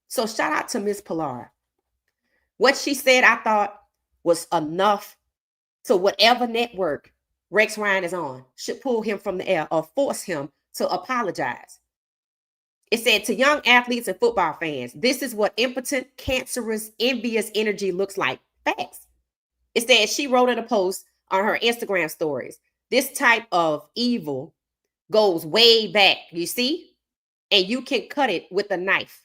So shout out to Miss Pilar. What she said, I thought was enough to whatever network Rex Ryan is on should pull him from the air or force him to apologize. It said, to young athletes and football fans, this is what impotent, cancerous, envious energy looks like. Facts. It said she wrote in a post on her Instagram stories, this type of evil goes way back, you see? And you can cut it with a knife.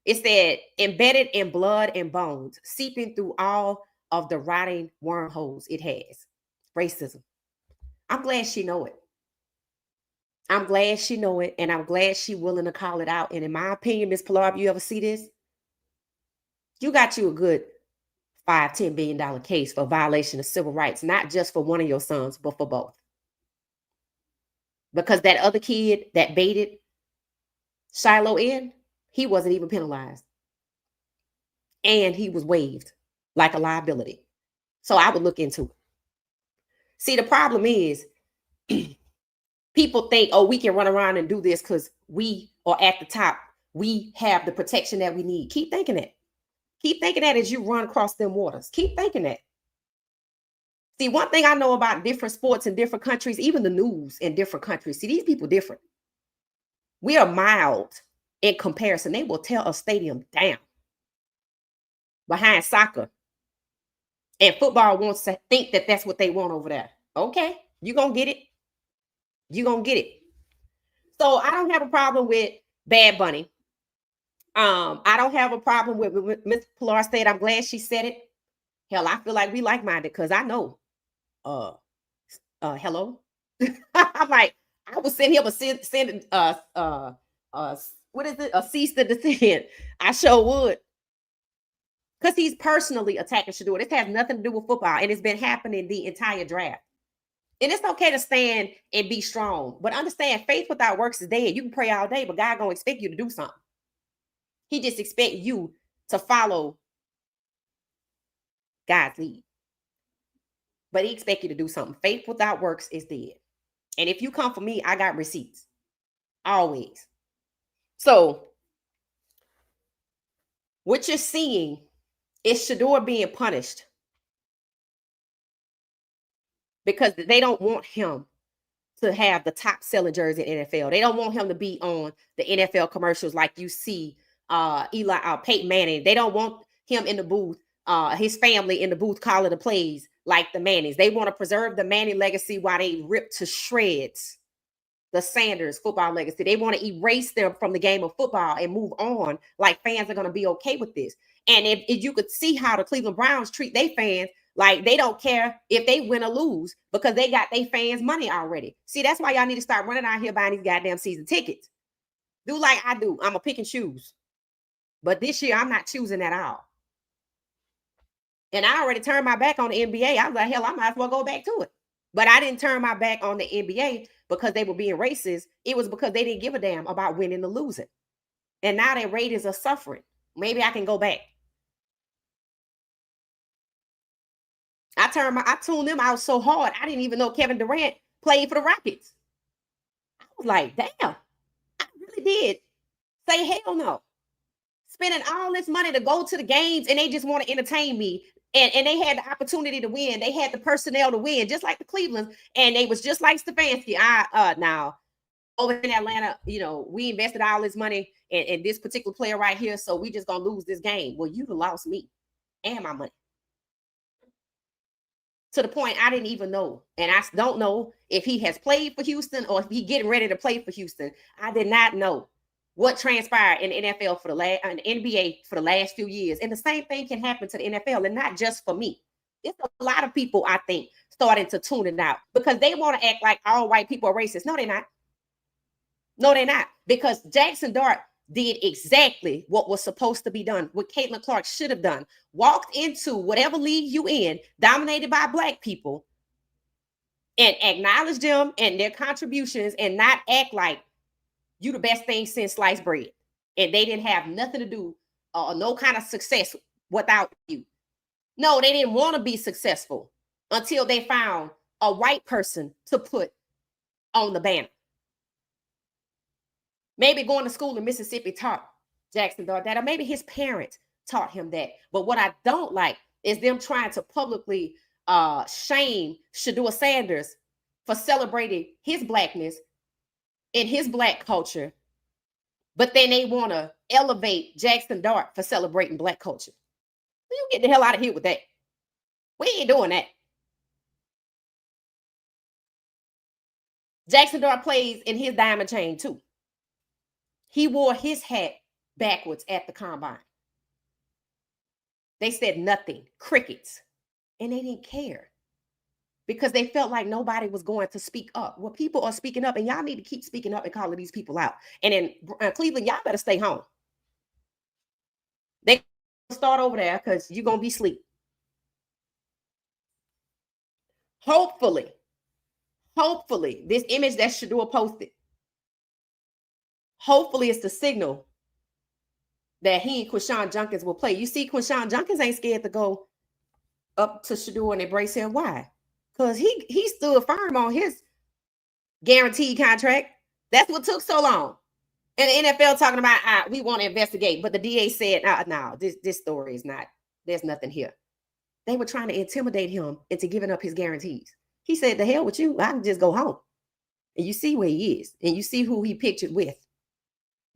It said, embedded in blood and bones, seeping through all of the rotting wormholes it has. Racism. I'm glad she know it. I'm glad she know it, and I'm glad she willing to call it out. And in my opinion, Miss Pilar, if you ever see this, You got you a good $5-10 billion case for violation of civil rights, not just for one of your sons, but for both. Because that other kid that baited Shiloh in, he wasn't even penalized. And he was waived like a liability. So I would look into it. See, the problem is people think, oh, we can run around and do this because we are at the top. We have the protection that we need. Keep thinking that. Keep thinking that as you run across them waters. Keep thinking that. See, one thing I know about different sports in different countries, even the news in different countries, see, these people different. We are mild in comparison. They will tear a stadium down behind soccer. And football wants to think that that's what they want over there. Okay, you're going to get it. You're going to get it. So I don't have a problem with Bad Bunny. I don't have a problem with Miss Pilar said. I'm glad she said it. Hell, I feel like we like-minded because I know. Hello. I'm like, I was sending him what is it? A cease to descend. I sure would. Because he's personally attacking Shedeur. This has nothing to do with football, and it's been happening the entire draft. And it's okay to stand and be strong, but understand faith without works is dead. You can pray all day, but God gonna expect you to do something. He just expects you to follow God's lead. But he expects you to do something. Faith without works is dead. And if you come for me, I got receipts. Always. So what you're seeing is Shedeur being punished because they don't want him to have the top selling jersey in NFL. They don't want him to be on the NFL commercials like you see Peyton Manning. They don't want him in the booth, his family in the booth calling the plays like the Mannings. They want to preserve the Manning legacy while they rip to shreds the Sanders football legacy. They want to erase them from the game of football and move on like fans are going to be okay with this. And if you could see how the Cleveland Browns treat their fans, like they don't care if they win or lose because they got their fans money already. See, that's why y'all need to start running out here buying these goddamn season tickets. Do like I do. I'm a pick and choose. But this year, I'm not choosing at all. And I already turned my back on the NBA. I was like, hell, I might as well go back to it. But I didn't turn my back on the NBA because they were being racist. It was because they didn't give a damn about winning or losing. And now their ratings are suffering. Maybe I can go back. I tuned them out so hard. I didn't even know Kevin Durant played for the Rockets. I was like, damn, I really did say hell no. Spending all this money to go to the games and they just want to entertain me. And they had the opportunity to win. They had the personnel to win, just like the Cleveland. And they was just like Stefanski. Now, over in Atlanta, we invested all this money in this particular player right here. So we just going to lose this game. Well, you lost me and my money. To the point I didn't even know. And I don't know if he has played for Houston or if he getting ready to play for Houston. I did not know what transpired in the NFL for the NBA for the last few years. And the same thing can happen to the NFL, and not just for me. It's a lot of people, I think, starting to tune it out because they want to act like all white people are racist. No, they're not. No, they're not. Because Jackson Dart did exactly what was supposed to be done, what Caitlin Clark should have done. Walked into whatever league you in, dominated by Black people, and acknowledge them and their contributions and not act like you the best thing since sliced bread. And they didn't have nothing to do, no kind of success without you. No, they didn't want to be successful until they found a white person to put on the banner. Maybe going to school in Mississippi taught Jackson Dart that, or maybe his parents taught him that. But what I don't like is them trying to publicly shame Shedeur Sanders for celebrating his Blackness in his Black culture, but then they want to elevate Jackson Dart for celebrating Black culture. You get the hell out of here with that. We ain't doing that. Jackson Dart plays in his diamond chain too. He wore his hat backwards at the combine. They said nothing, crickets, and they didn't care because they felt like nobody was going to speak up. Well, people are speaking up, and y'all need to keep speaking up and calling these people out. And in Cleveland, y'all better stay home. They start over there because you're going to be asleep. Hopefully, this image that Shedeur posted, hopefully it's the signal that he and Quinshon Junkins will play. You see, Quinshon Junkins ain't scared to go up to Shedeur and embrace him. Why? Because he stood firm on his guaranteed contract. That's what took so long. And the NFL talking about, we want to investigate. But the DA said, no, this story is not, there's nothing here. They were trying to intimidate him into giving up his guarantees. He said, the hell with you. I can just go home. And you see where he is. And you see who he pictured with.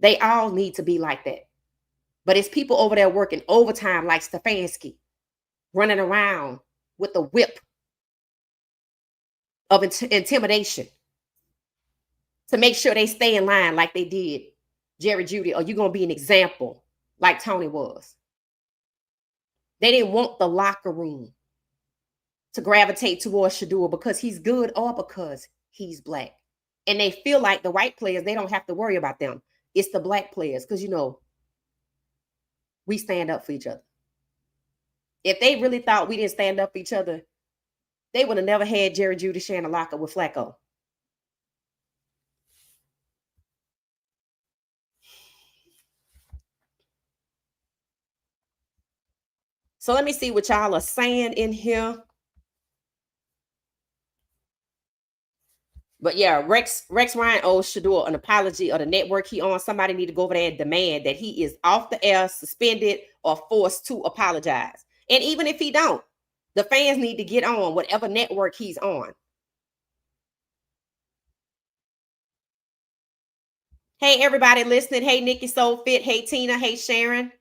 They all need to be like that. But it's people over there working overtime like Stefanski, running around with a whip of intimidation to make sure they stay in line like they did Jerry Jeudy, or you're going to be an example like Tony was. They didn't want the locker room to gravitate towards Shedeur because he's good or because he's black. And they feel like the white players, they don't have to worry about them. It's the black players because, we stand up for each other. If they really thought we didn't stand up for each other, they would have never had Jerry Jeudy sharing a locker with Flacco. So let me see what y'all are saying in here. But yeah, Rex Ryan owes Shedeur an apology, or the network he on. Somebody need to go over there and demand that he is off the air, suspended, or forced to apologize. And even if he don't, the fans need to get on whatever network he's on. Hey, everybody listening. Hey, Nikki Soul Fit. Hey, Tina. Hey, Sharon.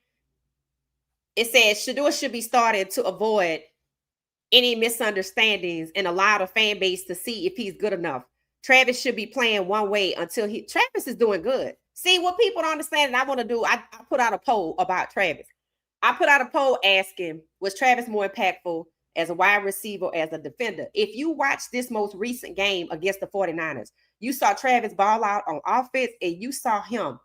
It says Shedeur should be started to avoid any misunderstandings and allow the fan base to see if he's good enough. Travis should be playing one way until Travis is doing good. See, what people don't understand, and I want to do, I put out a poll about Travis. I put out a poll asking, was Travis more impactful as a wide receiver, as a defender? If you watch this most recent game against the 49ers, you saw Travis ball out on offense, and you saw him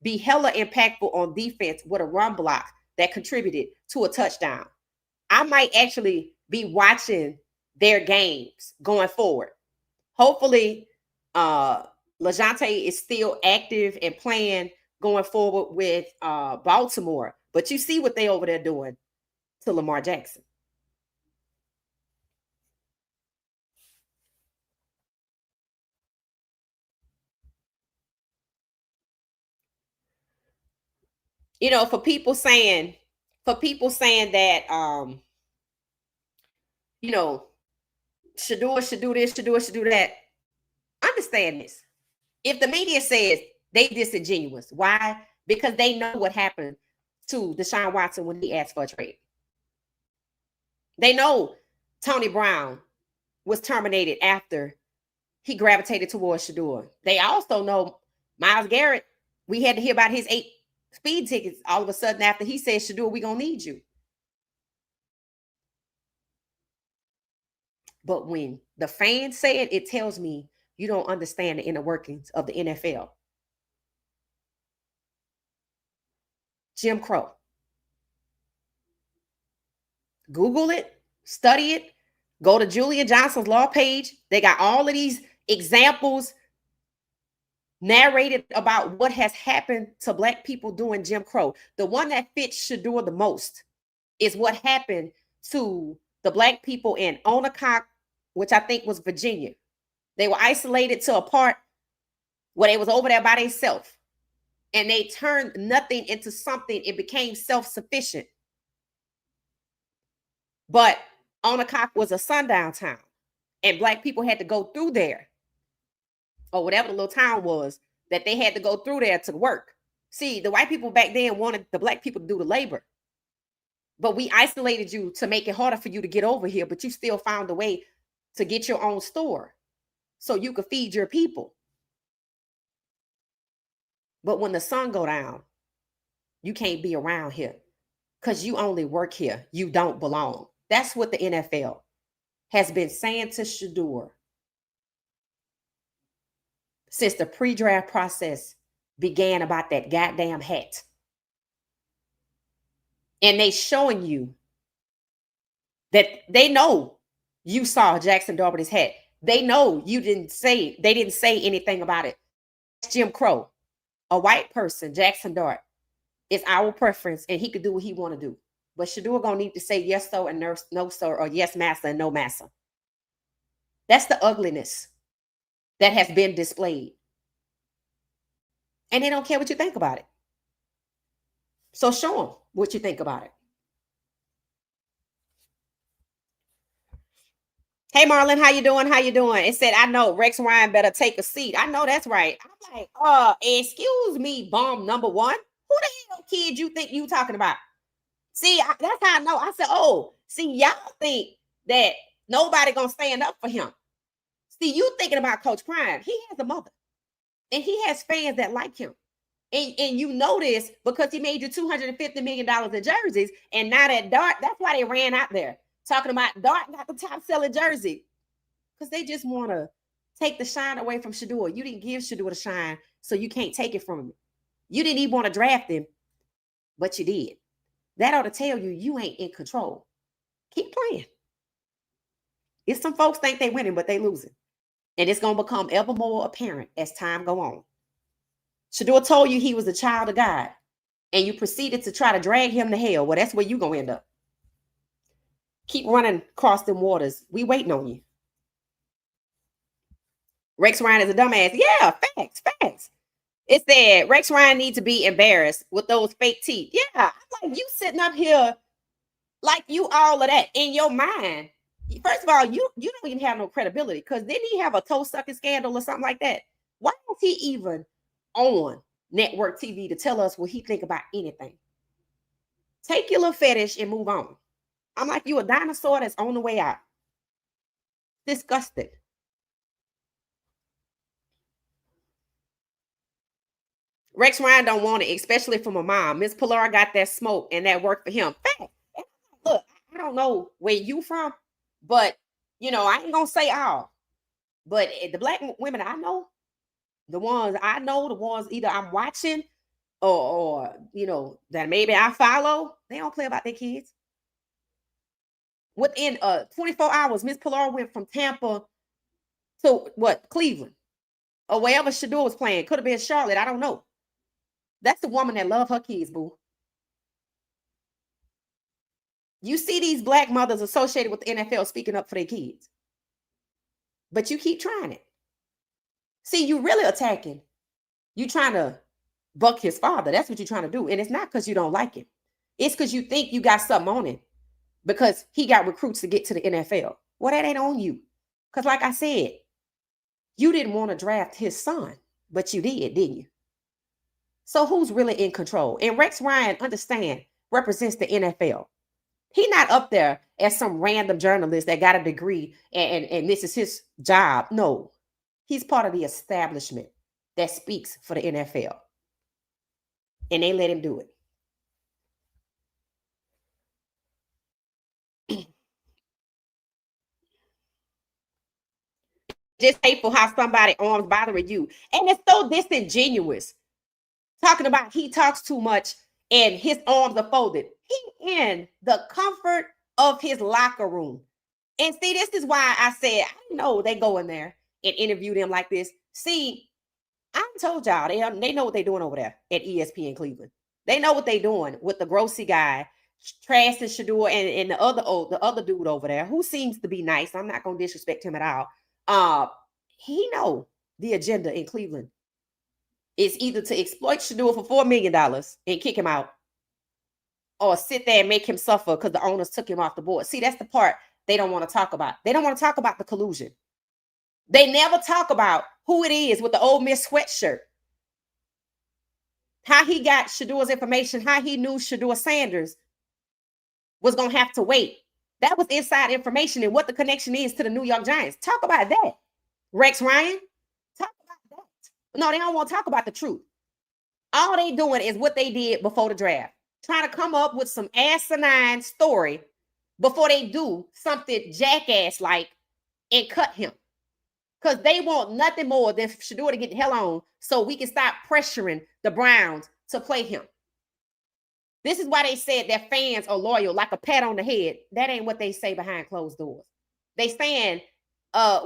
be hella impactful on defense with a run block that contributed to a touchdown. I might actually be watching their games going forward. Hopefully, LaJohntay is still active and playing going forward with Baltimore. But you see what they over there doing to Lamar Jackson. For people saying that, Shedeur should do this, Shedeur should do that. Understand this. If the media says they disingenuous, why? Because they know what happened to Deshaun Watson when he asked for a trade. They know Tony Brown was terminated after he gravitated towards Shedeur. They also know Myles Garrett, we had to hear about his 8 speed tickets all of a sudden after he said, Shedeur, we're going to need you. But when the fans say it, it tells me you don't understand the inner workings of the NFL. Jim Crow. Google it, study it, go to Julia Johnson's law page. They got all of these examples narrated about what has happened to Black people during Jim Crow. The one that fits Shedeur the most is what happened to the Black people in Onacock, which I think was Virginia. They were isolated to a part where they was over there by themselves. And they turned nothing into something. It became self-sufficient. But Onacock was a sundown town. And Black people had to go through there, or whatever the little town was, that they had to go through there to work. See, the white people back then wanted the Black people to do the labor. But we isolated you to make it harder for you to get over here, but you still found a way to get your own store so you could feed your people. But when the sun go down, you can't be around here because you only work here. You don't belong. That's what the NFL has been saying to Shedeur since the pre-draft process began about that goddamn hat. And they showing you that they know you saw Jackson Darby's hat. They know they didn't say anything about it. Jim Crow, a white person, Jackson Dart, is our preference, and he could do what he want to do. But Shedeur gonna need to say yes, sir, and no, sir, or yes, master, and no, master. That's the ugliness that has been displayed. And they don't care what you think about it. So show them what you think about it. Hey, Marlon, how you doing? How you doing? It said, I know Rex Ryan better take a seat. I know that's right. I'm like, excuse me, bomb number one. Who the hell kid you think you talking about? See, that's how I know. I said, oh, see, y'all think that nobody gonna stand up for him. See, you thinking about Coach Prime. He has a mother. And he has fans that like him. And you know this because he made you $250 million in jerseys. And now that Dart, that's why they ran out there. Talking about Dart got the top selling jersey. Because they just want to take the shine away from Shedeur. You didn't give Shedeur the shine, so you can't take it from him. You didn't even want to draft him, but you did. That ought to tell you you ain't in control. Keep playing. If some folks think they winning, but they losing. And it's going to become ever more apparent as time go on. Shedeur told you he was a child of God, and you proceeded to try to drag him to hell. Well, that's where you're going to end up. Keep running across them waters. We waiting on you. Rex Ryan is a dumbass. Yeah, facts. It said Rex Ryan needs to be embarrassed with those fake teeth. Yeah, I'm like, you sitting up here like you all of that in your mind. First of all, you don't even have no credibility because didn't he have a toe sucking scandal or something like that? Why is he even on network TV to tell us what he think about anything? Take your little fetish and move on. I'm like, you a dinosaur that's on the way out. Disgusted. Rex Ryan don't want it, especially from a mom. Miss Pilar got that smoke and that worked for him. Fact. Look, I don't know where you from, but I ain't gonna say all. But the black women I know, the ones either I'm watching or that maybe I follow, they don't play about their kids. Within 24 hours, Miss Pilar went from Tampa to Cleveland or wherever Shedeur was playing. Could have been Charlotte. I don't know. That's the woman that love her kids, boo. You see these black mothers associated with the NFL speaking up for their kids. But you keep trying it. See, you really attacking. You trying to buck his father. That's what you're trying to do. And it's not because you don't like him. It's because you think you got something on him because he got recruits to get to the NFL. Well, that ain't on you. Because like I said, you didn't want to draft his son, but you did, didn't you? So who's really in control? And Rex Ryan, understand, represents the NFL. He's not up there as some random journalist that got a degree and this is his job. No, he's part of the establishment that speaks for the NFL. And they let him do it. Just hateful how somebody arms bothering you. And it's so disingenuous. Talking about he talks too much and his arms are folded. He in the comfort of his locker room. And see, this is why I said, I know they go in there and interview them like this. See, I told y'all, they know what they're doing over there at ESPN Cleveland. They know what they're doing with the grossy guy, Trash and Shedeur, and the other dude over there who seems to be nice. I'm not going to disrespect him at all. He know the agenda in Cleveland. It's either to exploit Shedeur for $4 million and kick him out, or sit there and make him suffer because the owners took him off the board. See, that's the part they don't want to talk about. They don't want to talk about the collusion. They never talk about who it is with the Ole Miss sweatshirt. How he got Shedeur's information, how he knew Shedeur Sanders was going to have to wait. That was inside information and what the connection is to the New York Giants. Talk about that. Rex Ryan, talk about that. No, they don't want to talk about the truth. All they doing is what they did before the draft. Trying to come up with some asinine story before they do something jackass-like and cut him. Because they want nothing more than Shedeur to get the hell on so we can stop pressuring the Browns to play him. This is why they said their fans are loyal, like a pat on the head. That ain't what they say behind closed doors. They saying,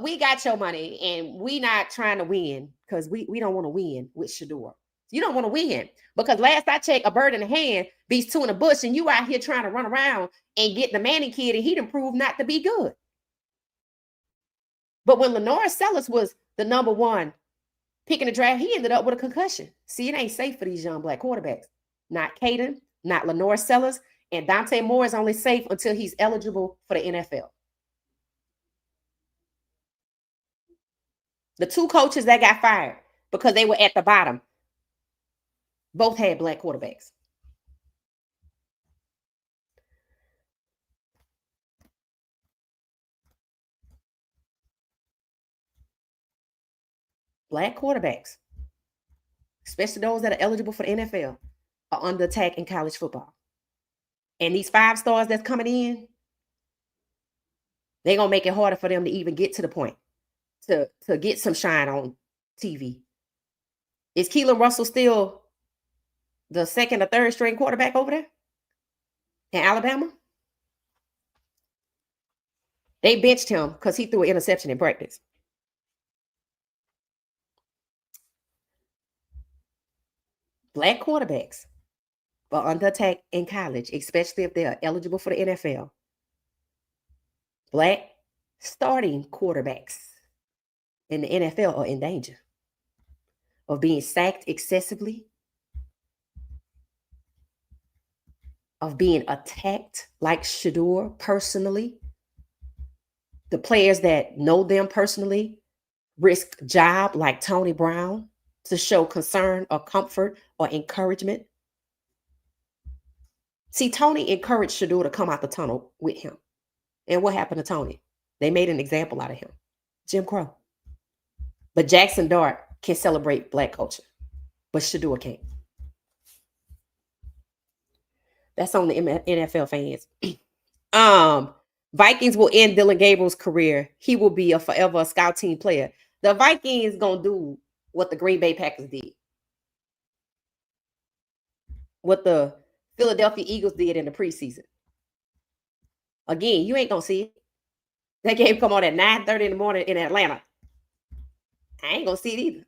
we got your money and we not trying to win because we don't want to win with Shedeur. You don't want to win because last I checked, a bird in the hand beats two in the bush, and you out here trying to run around and get the Manning kid, and he done proved not to be good. But when Shedeur Sanders was the number one pick in the draft, he ended up with a concussion. See, it ain't safe for these young black quarterbacks. Not Caden, not Shedeur Sanders, and Dante Moore is only safe until he's eligible for the NFL. The two coaches that got fired because they were at the bottom both had black quarterbacks. Black quarterbacks, especially those that are eligible for the NFL, are under attack in college football. And these 5 stars that's coming in, they're going to make it harder for them to even get to the point to get some shine on TV. Is Keelan Russell still the second or third string quarterback over there in Alabama? They benched him because he threw an interception in practice. Black quarterbacks are under attack in college, especially if they are eligible for the NFL. Black starting quarterbacks in the NFL are in danger of being sacked excessively, of being attacked like Shedeur personally. The players that know them personally risk job like Tony Brown to show concern or comfort or encouragement. See, Tony encouraged Shedeur to come out the tunnel with him. And what happened to Tony? They made an example out of him. Jim Crow. But Jackson Dart can celebrate black culture, but Shedeur can't. That's on the NFL fans. Vikings will end Dillon Gabriel's career. He will be a forever scout team player. The Vikings gonna do what the Green Bay Packers did, what the Philadelphia Eagles did in the preseason. Again, you ain't gonna see it. That game come on at 9:30 in the morning in Atlanta. I ain't gonna see it either.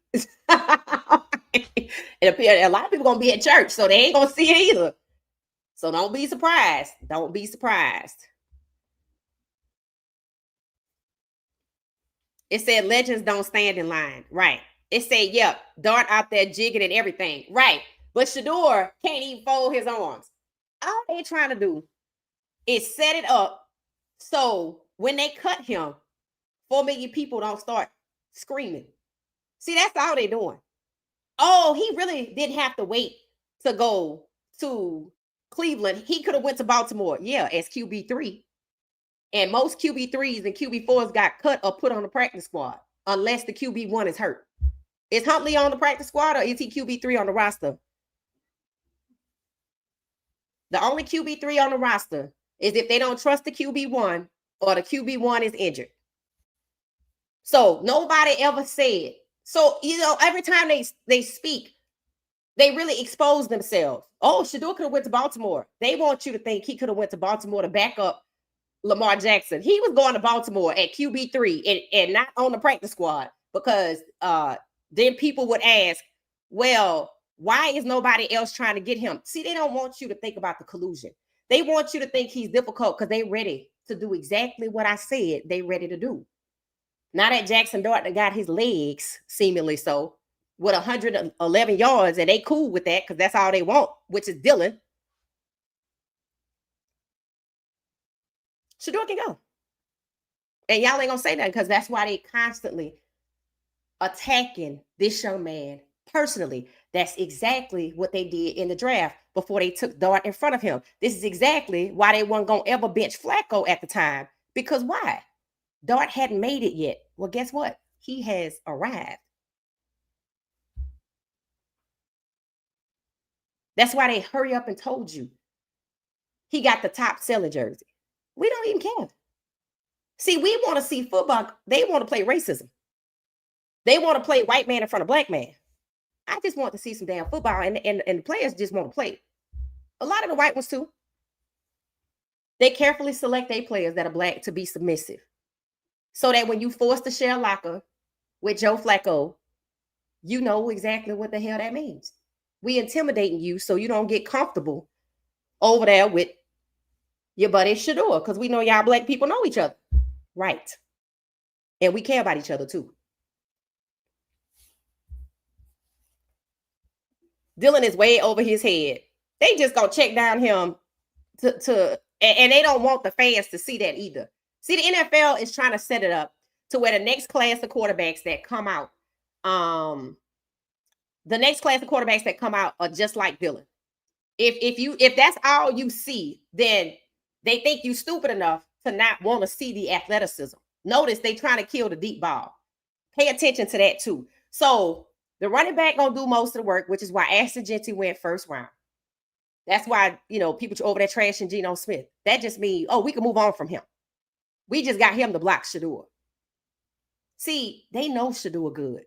It appears a lot of people gonna be at church, so they ain't gonna see it either. So don't be surprised. Don't be surprised. It said legends don't stand in line. Right. It said, yep, Dart out there jigging and everything. Right. But Shedeur can't even fold his arms. All they trying to do is set it up so when they cut him, 4 million people don't start screaming. See, that's all they're doing. Oh, he really didn't have to wait to go to Cleveland. He could have went to Baltimore, yeah, as QB3. And most QB3s and QB4s got cut or put on the practice squad, unless the QB1 is hurt. Is Huntley on the practice squad or is he QB3 on the roster? The only QB3 on the roster is if they don't trust the QB1 or the QB1 is injured. So nobody ever said. So, every time they speak, they really expose themselves. Oh, Shedeur could have went to Baltimore. They want you to think he could have went to Baltimore to back up Lamar Jackson. He was going to Baltimore at QB3 and not on the practice squad because then people would ask, well, why is nobody else trying to get him? See, they don't want you to think about the collusion. They want you to think he's difficult because they're ready to do exactly what I said they ready to do. Now that Jackson Dart got his legs, seemingly so, with 111 yards, and they cool with that because that's all they want, which is Dillon. Shedeur can go. And y'all ain't gonna say that because that's why they constantly attacking this young man personally. That's exactly what they did in the draft before they took Dart in front of him. This is exactly why they weren't gonna ever bench Flacco at the time. Because why? Dart hadn't made it yet. Well, guess what? He has arrived. That's why they hurry up and told you he got the top selling jersey. We don't even care. See, we want to see football. They want to play racism. They want to play white man in front of black man. I just want to see some damn football, and the players just want to play. A lot of the white ones too. They carefully select their players that are black to be submissive. So that when you force to share a locker with Joe Flacco, you know exactly what the hell that means. We intimidating you so you don't get comfortable over there with your buddy Shedeur, because we know y'all black people know each other. Right. And we care about each other too. Dillon is way over his head. They just gonna check down him and they don't want the fans to see that either. See, the NFL is trying to set it up to where the next class of quarterbacks that come out, are just like Dillon. If that's all you see, then they think you stupid enough to not want to see the athleticism. Notice they trying to kill the deep ball. Pay attention to that too. So the running back gonna do most of the work, which is why Ashton Jeanty went first round. That's why, people over there trashing Geno Smith. That just means, we can move on from him. We just got him to block Shedeur. See, they know Shedeur good.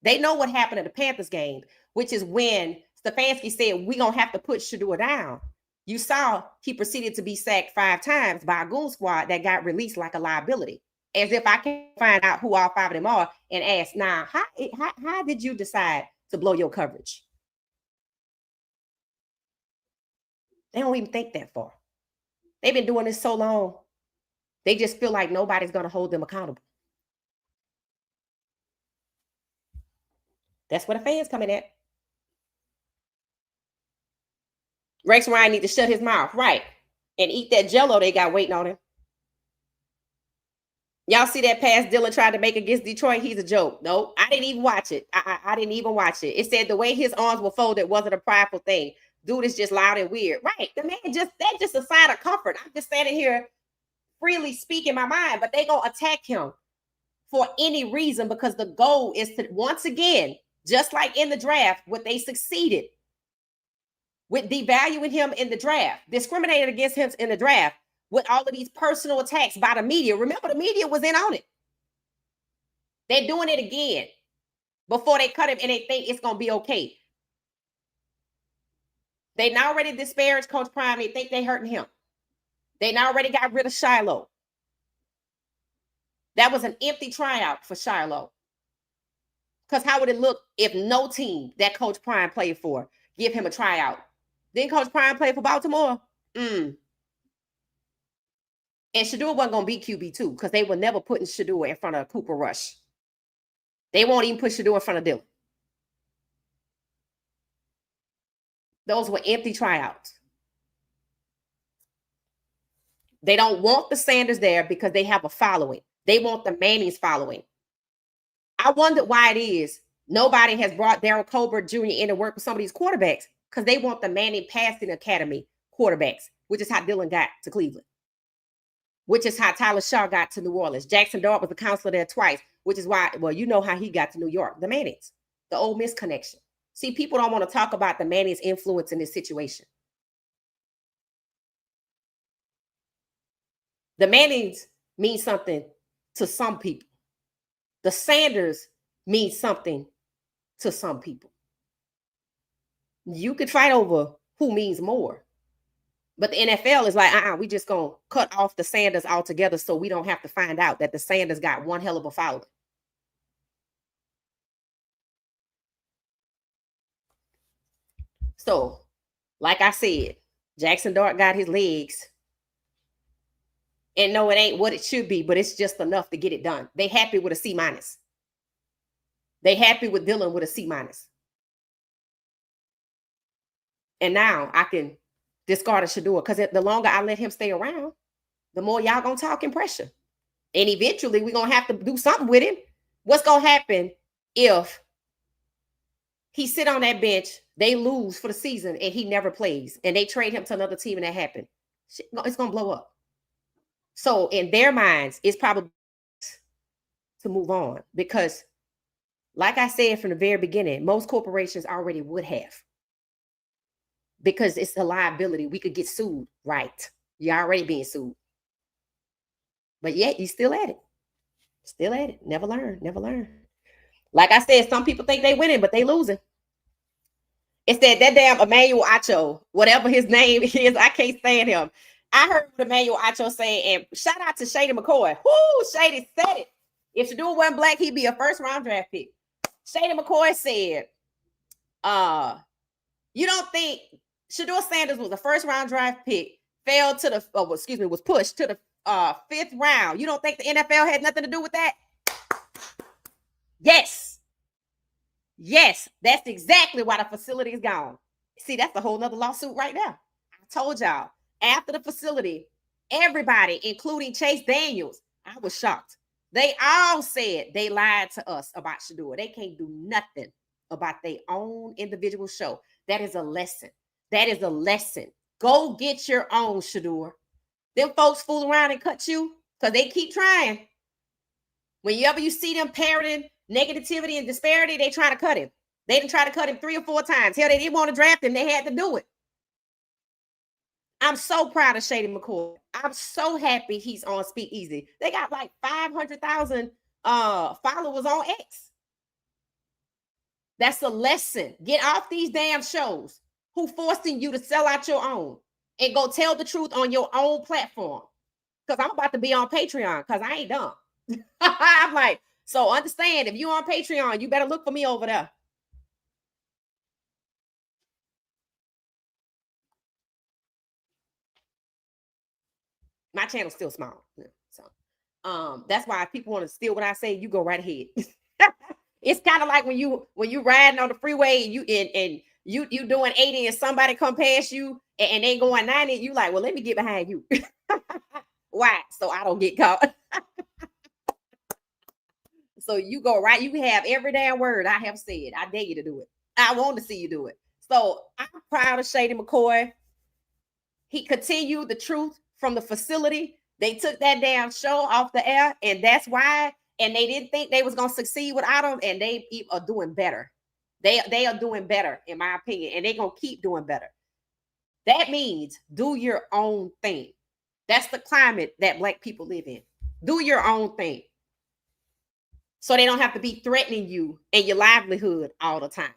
They know what happened at the Panthers game, which is when Stefanski said, we're going to have to put Shedeur down. You saw he proceeded to be sacked 5 times by a goon squad that got released like a liability. As if I can't find out who all 5 of them are and ask, now, how did you decide to blow your coverage? They don't even think that far. They've been doing this so long. They just feel like nobody's going to hold them accountable. That's where the fans come in at. Rex Ryan need to shut his mouth, right, and eat that Jell-O they got waiting on him. Y'all see that pass Dillon tried to make against Detroit? He's a joke. No, I didn't even watch it. I didn't even watch it. It said the way his arms were folded wasn't a prideful thing. Dude is just loud and weird. Right. The man that's just a sign of comfort. I'm just standing here freely speaking my mind, but they gonna attack him for any reason because the goal is to, once again, just like in the draft, what they succeeded with devaluing him in the draft, discriminated against him in the draft with all of these personal attacks by the media. Remember, the media was in on it. They're doing it again before they cut him and they think it's gonna be okay. They now already disparaged Coach Prime. They think they hurting him. They now already got rid of Shiloh. That was an empty tryout for Shiloh. Because how would it look if no team that Coach Prime played for give him a tryout? Didn't Coach Prime play for Baltimore? And Shedeur wasn't going to be QB2 because they were never putting Shedeur in front of Cooper Rush. They won't even put Shedeur in front of Dillon. Those were empty tryouts. They don't want the Sanders there because they have a following. They want the Manning's following. I wonder why it is nobody has brought Darryl Colbert Jr. in to work with some of these quarterbacks because they want the Manning Passing Academy quarterbacks, which is how Dillon got to Cleveland, which is how Tyler Shaw got to New Orleans. Jackson Dart was a counselor there twice, which is why, well, you know how he got to New York, the Mannings, the Ole Miss connection. See, people don't want to talk about the Manning's influence in this situation. The Mannings mean something to some people. The Sanders means something to some people. You could fight over who means more. But the NFL is like, we just going to cut off the Sanders altogether so we don't have to find out that the Sanders got one hell of a following. So, like I said, Jackson Dart got his legs. And no, it ain't what it should be, but it's just enough to get it done. They happy with a C-. They happy with Dillon with a C-. And now I can discard a Shedeur because the longer I let him stay around, the more y'all gonna talk and pressure. And eventually we're gonna have to do something with him. What's gonna happen if he sit on that bench, they lose for the season, and he never plays, and they trade him to another team and that happen? It's gonna blow up. So in their minds, it's probably to move on because, like I said from the very beginning, most corporations already would have. Because it's a liability. We could get sued, right? You're already being sued. But yet you still at it. Still at it. Never learn. Never learn. Like I said, some people think they winning, but they losing. It said that damn Emmanuel Acho, whatever his name is, I can't stand him. I heard Emmanuel Acho say, and shout out to Shady McCoy. Whoo, Shady said it. If Shedeur wasn't black, he'd be a first round draft pick. Shady McCoy said, you don't think Shedeur Sanders was a first round draft pick, fell to the, was pushed to the 5th round. You don't think the NFL had nothing to do with that? Yes. Yes, that's exactly why the facility is gone. See, that's a whole nother lawsuit right now. I told y'all, after the facility, everybody, including Chase Daniels, I was shocked. They all said they lied to us about Shedeur. They can't do nothing about their own individual show. That is a lesson. That is a lesson. Go get your own, Shedeur. Them folks fool around and cut you because they keep trying. Whenever you see them parroting negativity and disparity, they try to cut him. They didn't try to cut him 3 or 4 times. Hell, they didn't want to draft him. They had to do it. I'm so proud of Shady McCoy. I'm so happy he's on Speak Easy. They got like 500,000 followers on X. That's a lesson. Get off these damn shows who forcing you to sell out your own and go tell the truth on your own platform. Because I'm about to be on Patreon because I ain't dumb. I'm like, so understand, if you on Patreon, you better look for me over there. My channel's still small. So that's why if people want to steal what I say, you go right ahead. It's kind of like when you riding on the freeway and you doing 80 and somebody come past you and they going 90, you like, well, let me get behind you. Why? So I don't get caught. So you go right, you have every damn word I have said. I dare you to do it. I want to see you do it. So I'm proud of Shady McCoy. He continued the truth from the facility. They took that damn show off the air, and that's why. And they didn't think they was gonna succeed without him, and they are doing better. They are doing better, in my opinion, and they're gonna keep doing better. That means do your own thing. That's the climate that Black people live in. Do your own thing. So they don't have to be threatening you and your livelihood all the time.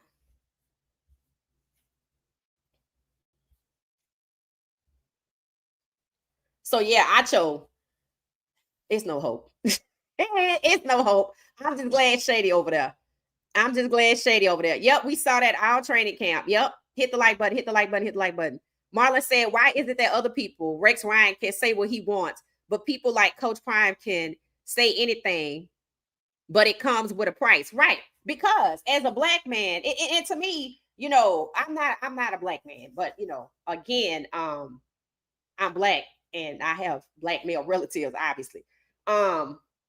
So yeah, Acho, it's no hope. It's no hope. I'm just glad Shady over there. I'm just glad Shady over there. Yep, we saw that all training camp. Yep, hit the like button, hit the like button, hit the like button. Marlon said, why is it that other people, Rex Ryan can say what he wants, but people like Coach Prime can say anything, but it comes with a price, right? Because as a Black man, and to me, you know, I'm not a Black man, but you know, again, I'm Black and I have Black male relatives, obviously.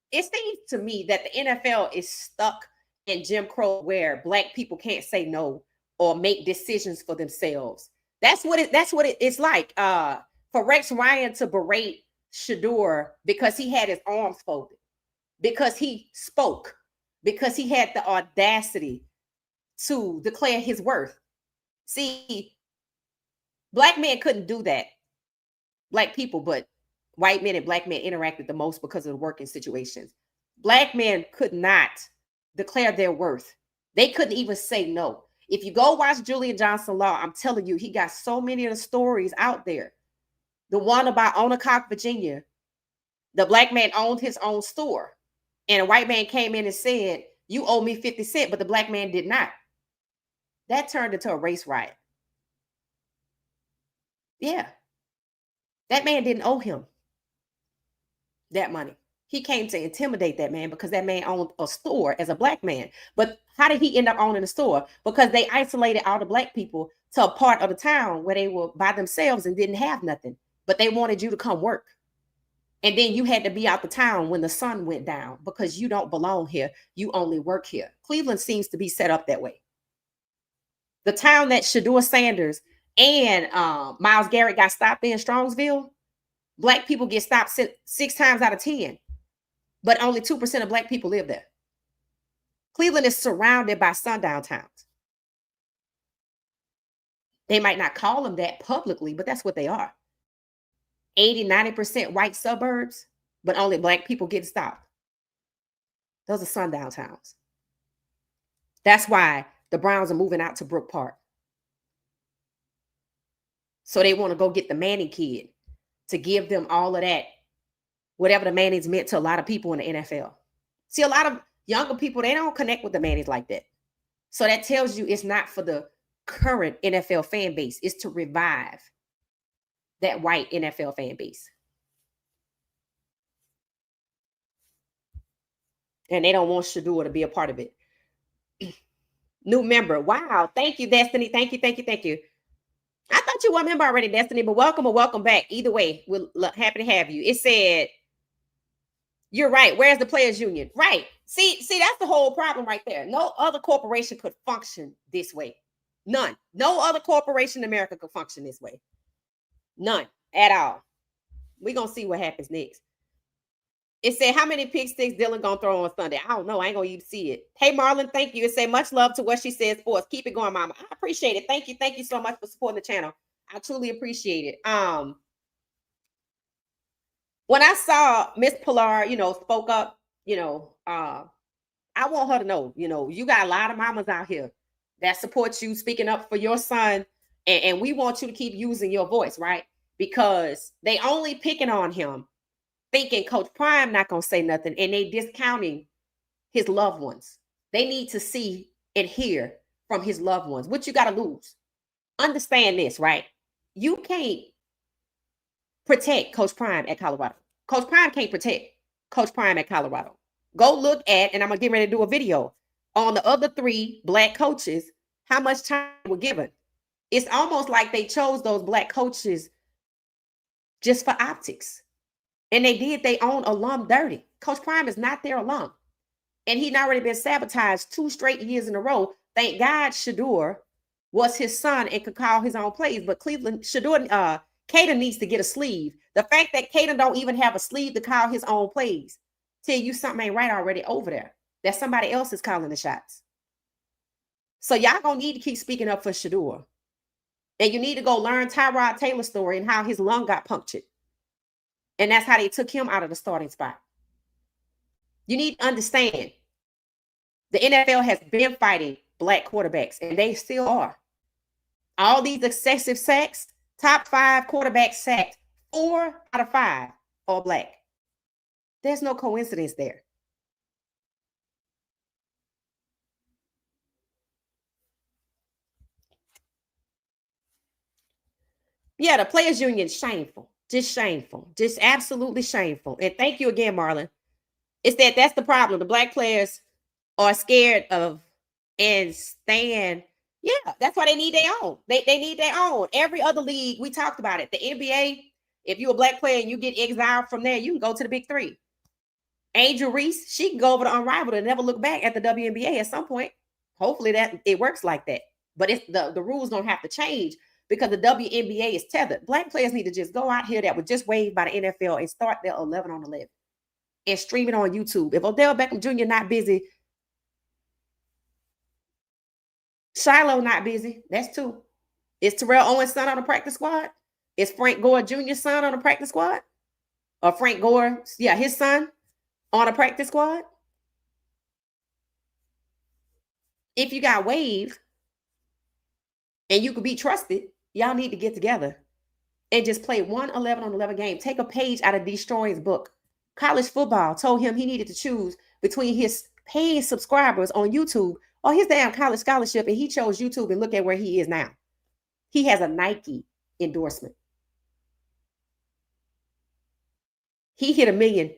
It seems to me that the NFL is stuck in Jim Crow where Black people can't say no or make decisions for themselves. That's what it's like. For Rex Ryan to berate Shedeur because he had his arms folded, because he spoke, because he had the audacity to declare his worth. See, Black men couldn't do that. Black people, but white men and Black men interacted the most because of the working situations. Black men could not declare their worth. They couldn't even say no. If you go watch Julian Johnson Law, I'm telling you, he got so many of the stories out there. The one about Onacock, Virginia, the Black man owned his own store. And a white man came in and said, you owe me 50 cents, but the Black man did not. That turned into a race riot. Yeah. That man didn't owe him that money. He came to intimidate that man because that man owned a store as a Black man. But how did he end up owning a store? Because they isolated all the Black people to a part of the town where they were by themselves and didn't have nothing. But they wanted you to come work. And then you had to be out the town when the sun went down because you don't belong here. You only work here. Cleveland seems to be set up that way. The town that Shedeur Sanders and Myles Garrett got stopped in Strongsville, Black people get stopped 6 times out of 10, but only 2% of Black people live there. Cleveland is surrounded by sundown towns. They might not call them that publicly, but that's what they are. 80-90% white suburbs, but only Black people get stopped. Those are sundown towns. That's why the Browns are moving out to Brook Park. So they want to go get the Manning kid to give them all of that, whatever the Mannings meant to a lot of people in the NFL. See, a lot of younger people, they don't connect with the Mannings like that. So that tells you it's not for the current NFL fan base. It's to revive that white NFL fan base. And they don't want Shedeur to be a part of it. New member. Wow. Thank you, Destiny. Thank you. I thought you were a member already, Destiny, but welcome or welcome back. Either way, we're happy to have you. It said, you're right. Where's the players union? Right. See, that's the whole problem right there. No other corporation could function this way. None. No other corporation in America could function this way. None at all. We're going to see what happens next. It said, how many pick sticks Dillon going to throw on Sunday? I don't know. I ain't going to even see it. Hey, Marlon, thank you. It said, much love to what she says for us. Keep it going, mama. I appreciate it. Thank you. Thank you so much for supporting the channel. I truly appreciate it. When I saw Miss Pilar, spoke up, I want her to know, you got a lot of mamas out here that support you speaking up for your son. And we want you to keep using your voice, right? Because they only picking on him, thinking Coach Prime not going to say nothing, and they discounting his loved ones. They need to see and hear from his loved ones. What you got to lose? Understand this, right? You can't protect Coach Prime at Colorado. Coach Prime can't protect Coach Prime at Colorado. Go look at, and I'm going to get ready to do a video on the other 3 black coaches, how much time they were given. It's almost like they chose those black coaches just for optics. And they did their own alum dirty. Coach Prime is not their alum. And he'd already been sabotaged 2 straight years in a row. Thank God Shedeur was his son and could call his own plays. But Shedeur, Caden needs to get a sleeve. The fact that Caden don't even have a sleeve to call his own plays tell you something ain't right already over there. That somebody else is calling the shots. So y'all gonna need to keep speaking up for Shedeur. And you need to go learn Tyrod Taylor's story and how his lung got punctured. And that's how they took him out of the starting spot. You need to understand the NFL has been fighting black quarterbacks, and they still are. All these excessive sacks, top 5 quarterbacks sacked, 4 out of 5 are black. There's no coincidence there. Yeah, the players union, shameful. Just shameful. Just absolutely shameful. And thank you again, Marlon. It's that's the problem. The black players are scared of and stand. Yeah, that's why they need their own. They need their own. Every other league, we talked about it. The NBA, if you're a black player and you get exiled from there, you can go to the big 3. Angel Reese, she can go over to Unrivaled and never look back at the WNBA at some point. Hopefully that it works like that. But it's the rules don't have to change because the WNBA is tethered. Black players need to just go out here that was just waived by the NFL and start their 11 on 11 and stream it on YouTube. If Odell Beckham Jr. not busy, Shiloh not busy. That's 2. Is Terrell Owens' son on the practice squad? Is Frank Gore Jr.'s son on the practice squad? Or Frank Gore, his son on a practice squad? If you got waived and you could be trusted, y'all need to get together and just play one 11 on 11 game. Take a page out of Destroying's book. College football told him he needed to choose between his paying subscribers on YouTube or his damn college scholarship, and he chose YouTube, and look at where he is now. He has a Nike endorsement. He hit 1 million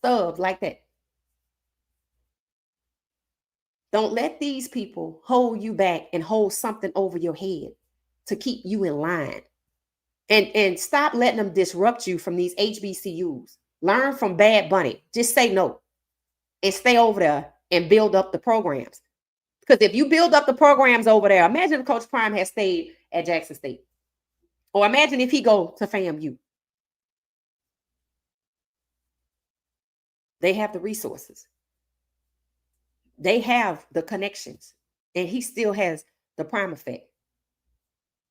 subs like that. Don't let these people hold you back and hold something over your head to keep you in line. And stop letting them disrupt you from these HBCUs. Learn from Bad Bunny. Just say no and stay over there and build up the programs. Because if you build up the programs over there, imagine if Coach Prime had stayed at Jackson State. Or imagine if he go to FAMU. They have the resources. They have the connections. And he still has the Prime effect.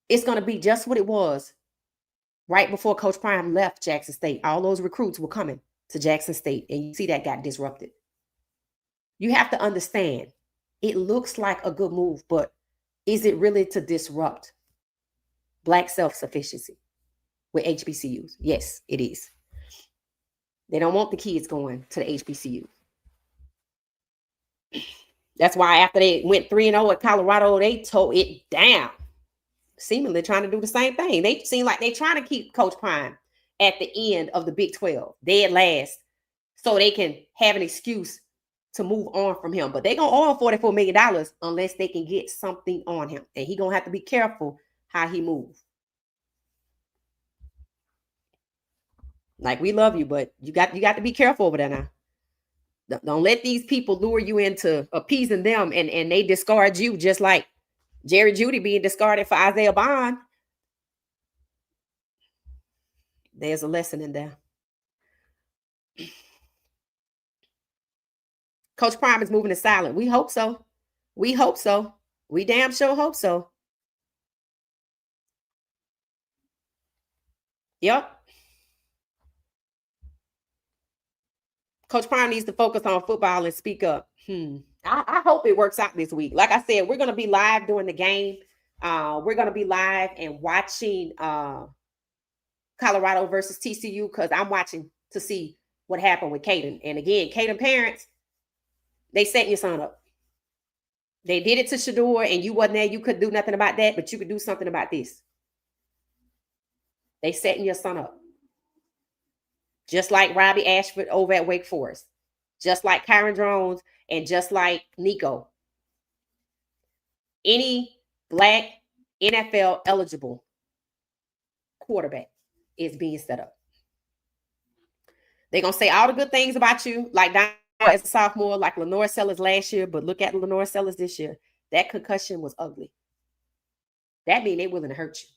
It's going to be just what it was right before Coach Prime left Jackson State. All those recruits were coming to Jackson State. And you see that got disrupted. You have to understand, it looks like a good move, but is it really to disrupt Black self-sufficiency with HBCUs. Yes, it is. They don't want the kids going to the HBCU. That's why after they went 3-0 at Colorado, they tore it down. Seemingly trying to do the same thing. They seem like they're trying to keep Coach Prime at the end of the Big 12, dead last, so they can have an excuse to move on from him. But they're going to owe him $44 million unless they can get something on him. And he's going to have to be careful how he moves. Like, we love you, but you got to be careful over there now. Don't let these people lure you into appeasing them and they discard you, just like Jerry Jeudy being discarded for Isaiah Bond. There's a lesson in there. Coach Prime is moving to silent. We hope so. We hope so. We damn sure hope so. Yep. Coach Prime needs to focus on football and speak up. I hope it works out this week. Like I said, we're going to be live during the game. We're going to be live and watching Colorado versus TCU, because I'm watching to see what happened with Caden. And again, Caden parents, they setting your son up. They did it to Shedeur, and you wasn't there. You couldn't do nothing about that, but you could do something about this. They setting your son up. Just like Robbie Ashford over at Wake Forest. Just like Kyron Jones, and just like Nico. Any Black NFL eligible quarterback is being set up. They're going to say all the good things about you, like Don as a sophomore, like Lenore Sellers last year, but look at Lenore Sellers this year. That concussion was ugly. That means they're willing to hurt you.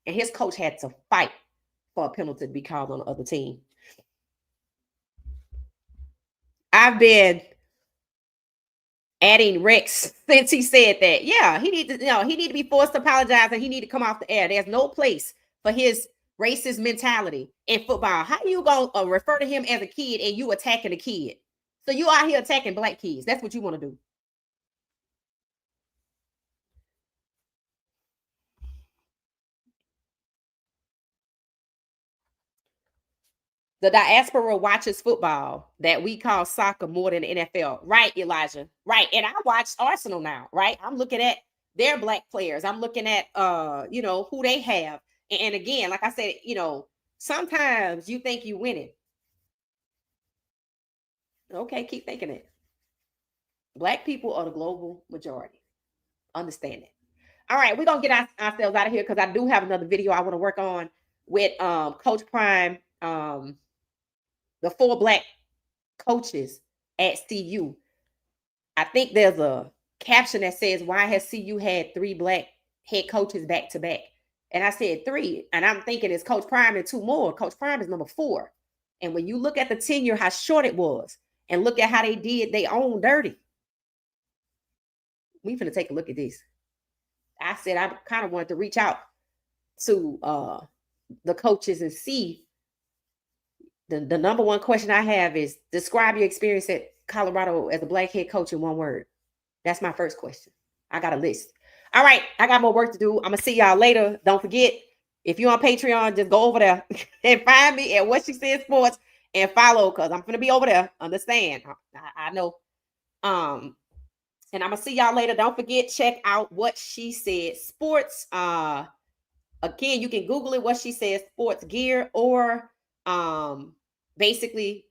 And his coach had to fight for a penalty to be called on the other team. I've been adding Rex since he said that. Yeah, he need to be forced to apologize, and he need to come off the air. There's no place for his racist mentality in football. How you gonna refer to him as a kid and you attacking a kid? So you out here attacking Black kids. That's what you want to do. The diaspora watches football that we call soccer more than the NFL. Right, Elijah? Right. And I watch Arsenal now, right? I'm looking at their Black players. I'm looking at, who they have. And again, like I said, sometimes you think you winning. Okay, keep thinking it. Black people are the global majority. Understand it. All right, we're going to get ourselves out of here, because I do have another video I want to work on with Coach Prime, the 4 Black coaches at CU. I think there's a caption that says, why has CU had 3 Black head coaches back to back? And I said 3. And I'm thinking it's Coach Prime and 2 more. Coach Prime is number 4. And when you look at the tenure, how short it was, and look at how they did their own dirty. We finna take a look at this. I said I kind of wanted to reach out to the coaches and see. The number one question I have is, describe your experience at Colorado as a Black head coach in 1 word. That's my first question. I got a list. All right, I got more work to do. I'm going to see y'all later. Don't forget, if you're on Patreon, just go over there and find me at What She Said Sports and follow, because I'm going to be over there. Understand? I know. And I'm going to see y'all later. Don't forget, check out What She Said Sports. Again, you can Google it, What She Said Sports Gear, or basically,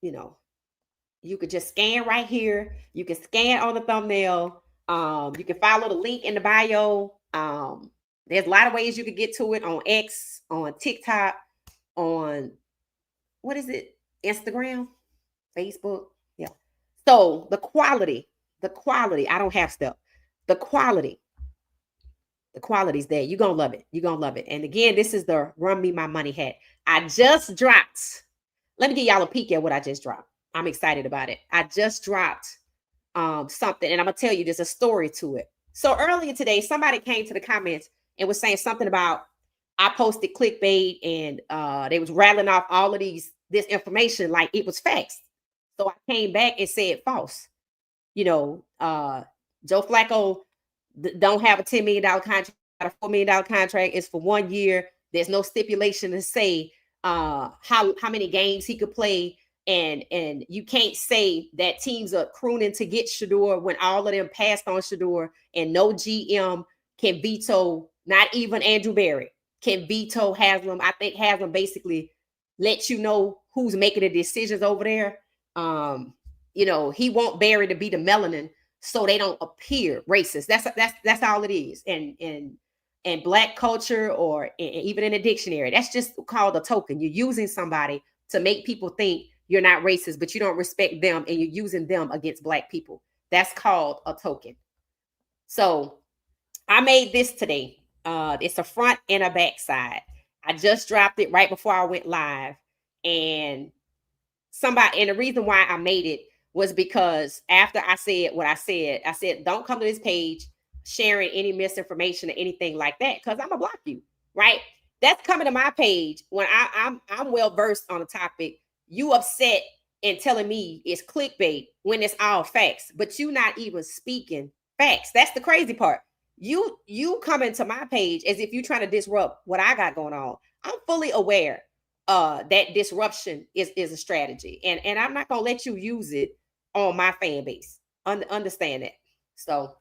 you could just scan right here. You can scan on the thumbnail. You can follow the link in the bio. There's a lot of ways you could get to it on X, on TikTok, on Instagram, Facebook. Yeah. So the quality, I don't have stuff. The quality's there. You're going to love it. You're going to love it. And again, this is the Run Me My Money hat. I just dropped. Let me give y'all a peek at what I just dropped. I'm excited about it. I just dropped something, and I'm going to tell you there's a story to it. So earlier today, somebody came to the comments and was saying something about I posted clickbait, and they was rattling off all of this information like it was facts. So I came back and said false. Joe Flacco don't have a $10 million contract a $4 million contract. It's for 1 year. There's no stipulation to say how many games he could play. And you can't say that teams are crooning to get Shedeur when all of them passed on Shedeur, and no GM can veto, not even Andrew Berry can veto Haslam. I think Haslam basically lets you know who's making the decisions over there. You know, he want Berry to be the melanin so they don't appear racist. That's all it is. And Black culture, or even in a dictionary, that's just called a token. You're using somebody to make people think you're not racist, but you don't respect them, and you're using them against Black people. That's called a token. So I made this today. It's a front and a back side. I just dropped it right before I went live. And the reason why I made it was because after I said what I said, don't come to this page sharing any misinformation or anything like that, because I'm gonna block you, right? That's coming to my page when I'm well versed on the topic. You upset and telling me it's clickbait when it's all facts, but you not even speaking facts. That's the crazy part. You coming to my page as if you're trying to disrupt what I got going on. I'm fully aware that disruption is a strategy, and I'm not gonna let you use it on my fan base. Understand that. So,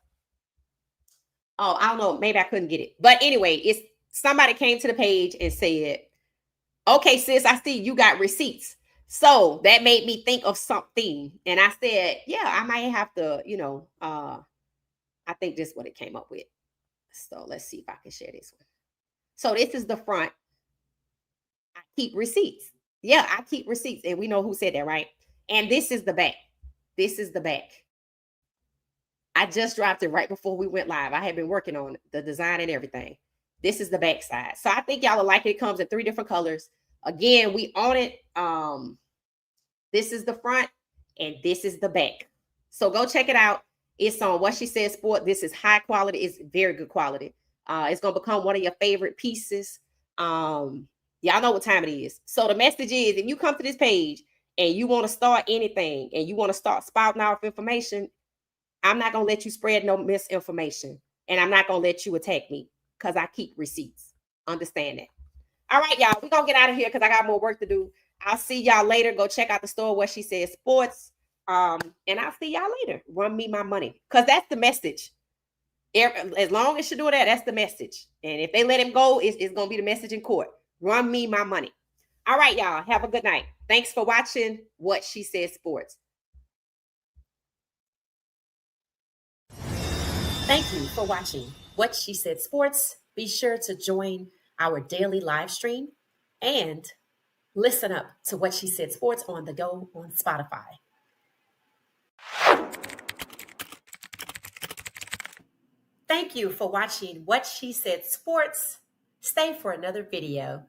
I don't know, maybe I couldn't get it, but anyway, it's somebody came to the page and said, "Okay, sis, I see you got receipts." So that made me think of something, and I said, "Yeah, I might have to, I think this is what it came up with." So let's see if I can share this one. So this is the front. I keep receipts. Yeah, I keep receipts. And we know who said that, right? And this is the back. This is the back. I just dropped it right before we went live. I had been working on the design and everything. This is the back side. So I think y'all will like it. It comes in 3 different colors. Again, we own it. This is the front and this is the back. So go check it out. It's on What She Said Sport. This is high quality. It's very good quality. It's going to become one of your favorite pieces. Y'all know what time it is. So the message is, if you come to this page and you want to start anything and you want to start spouting off information, I'm not going to let you spread no misinformation. And I'm not going to let you attack me because I keep receipts. Understand that. All right, y'all. We're going to get out of here because I got more work to do. I'll see y'all later. Go check out the store, What She Said Sports. And I'll see y'all later. Run me my money. Because that's the message. As long as you do that, that's the message. And if they let him go, it's going to be the message in court. Run me my money. All right, y'all. Have a good night. Thanks for watching What She Said Sports. Thank you for watching What She Said Sports. Be sure to join our daily live stream and listen up to What She Said Sports on the go on Spotify. Thank you for watching What She Said Sports. Stay for another video.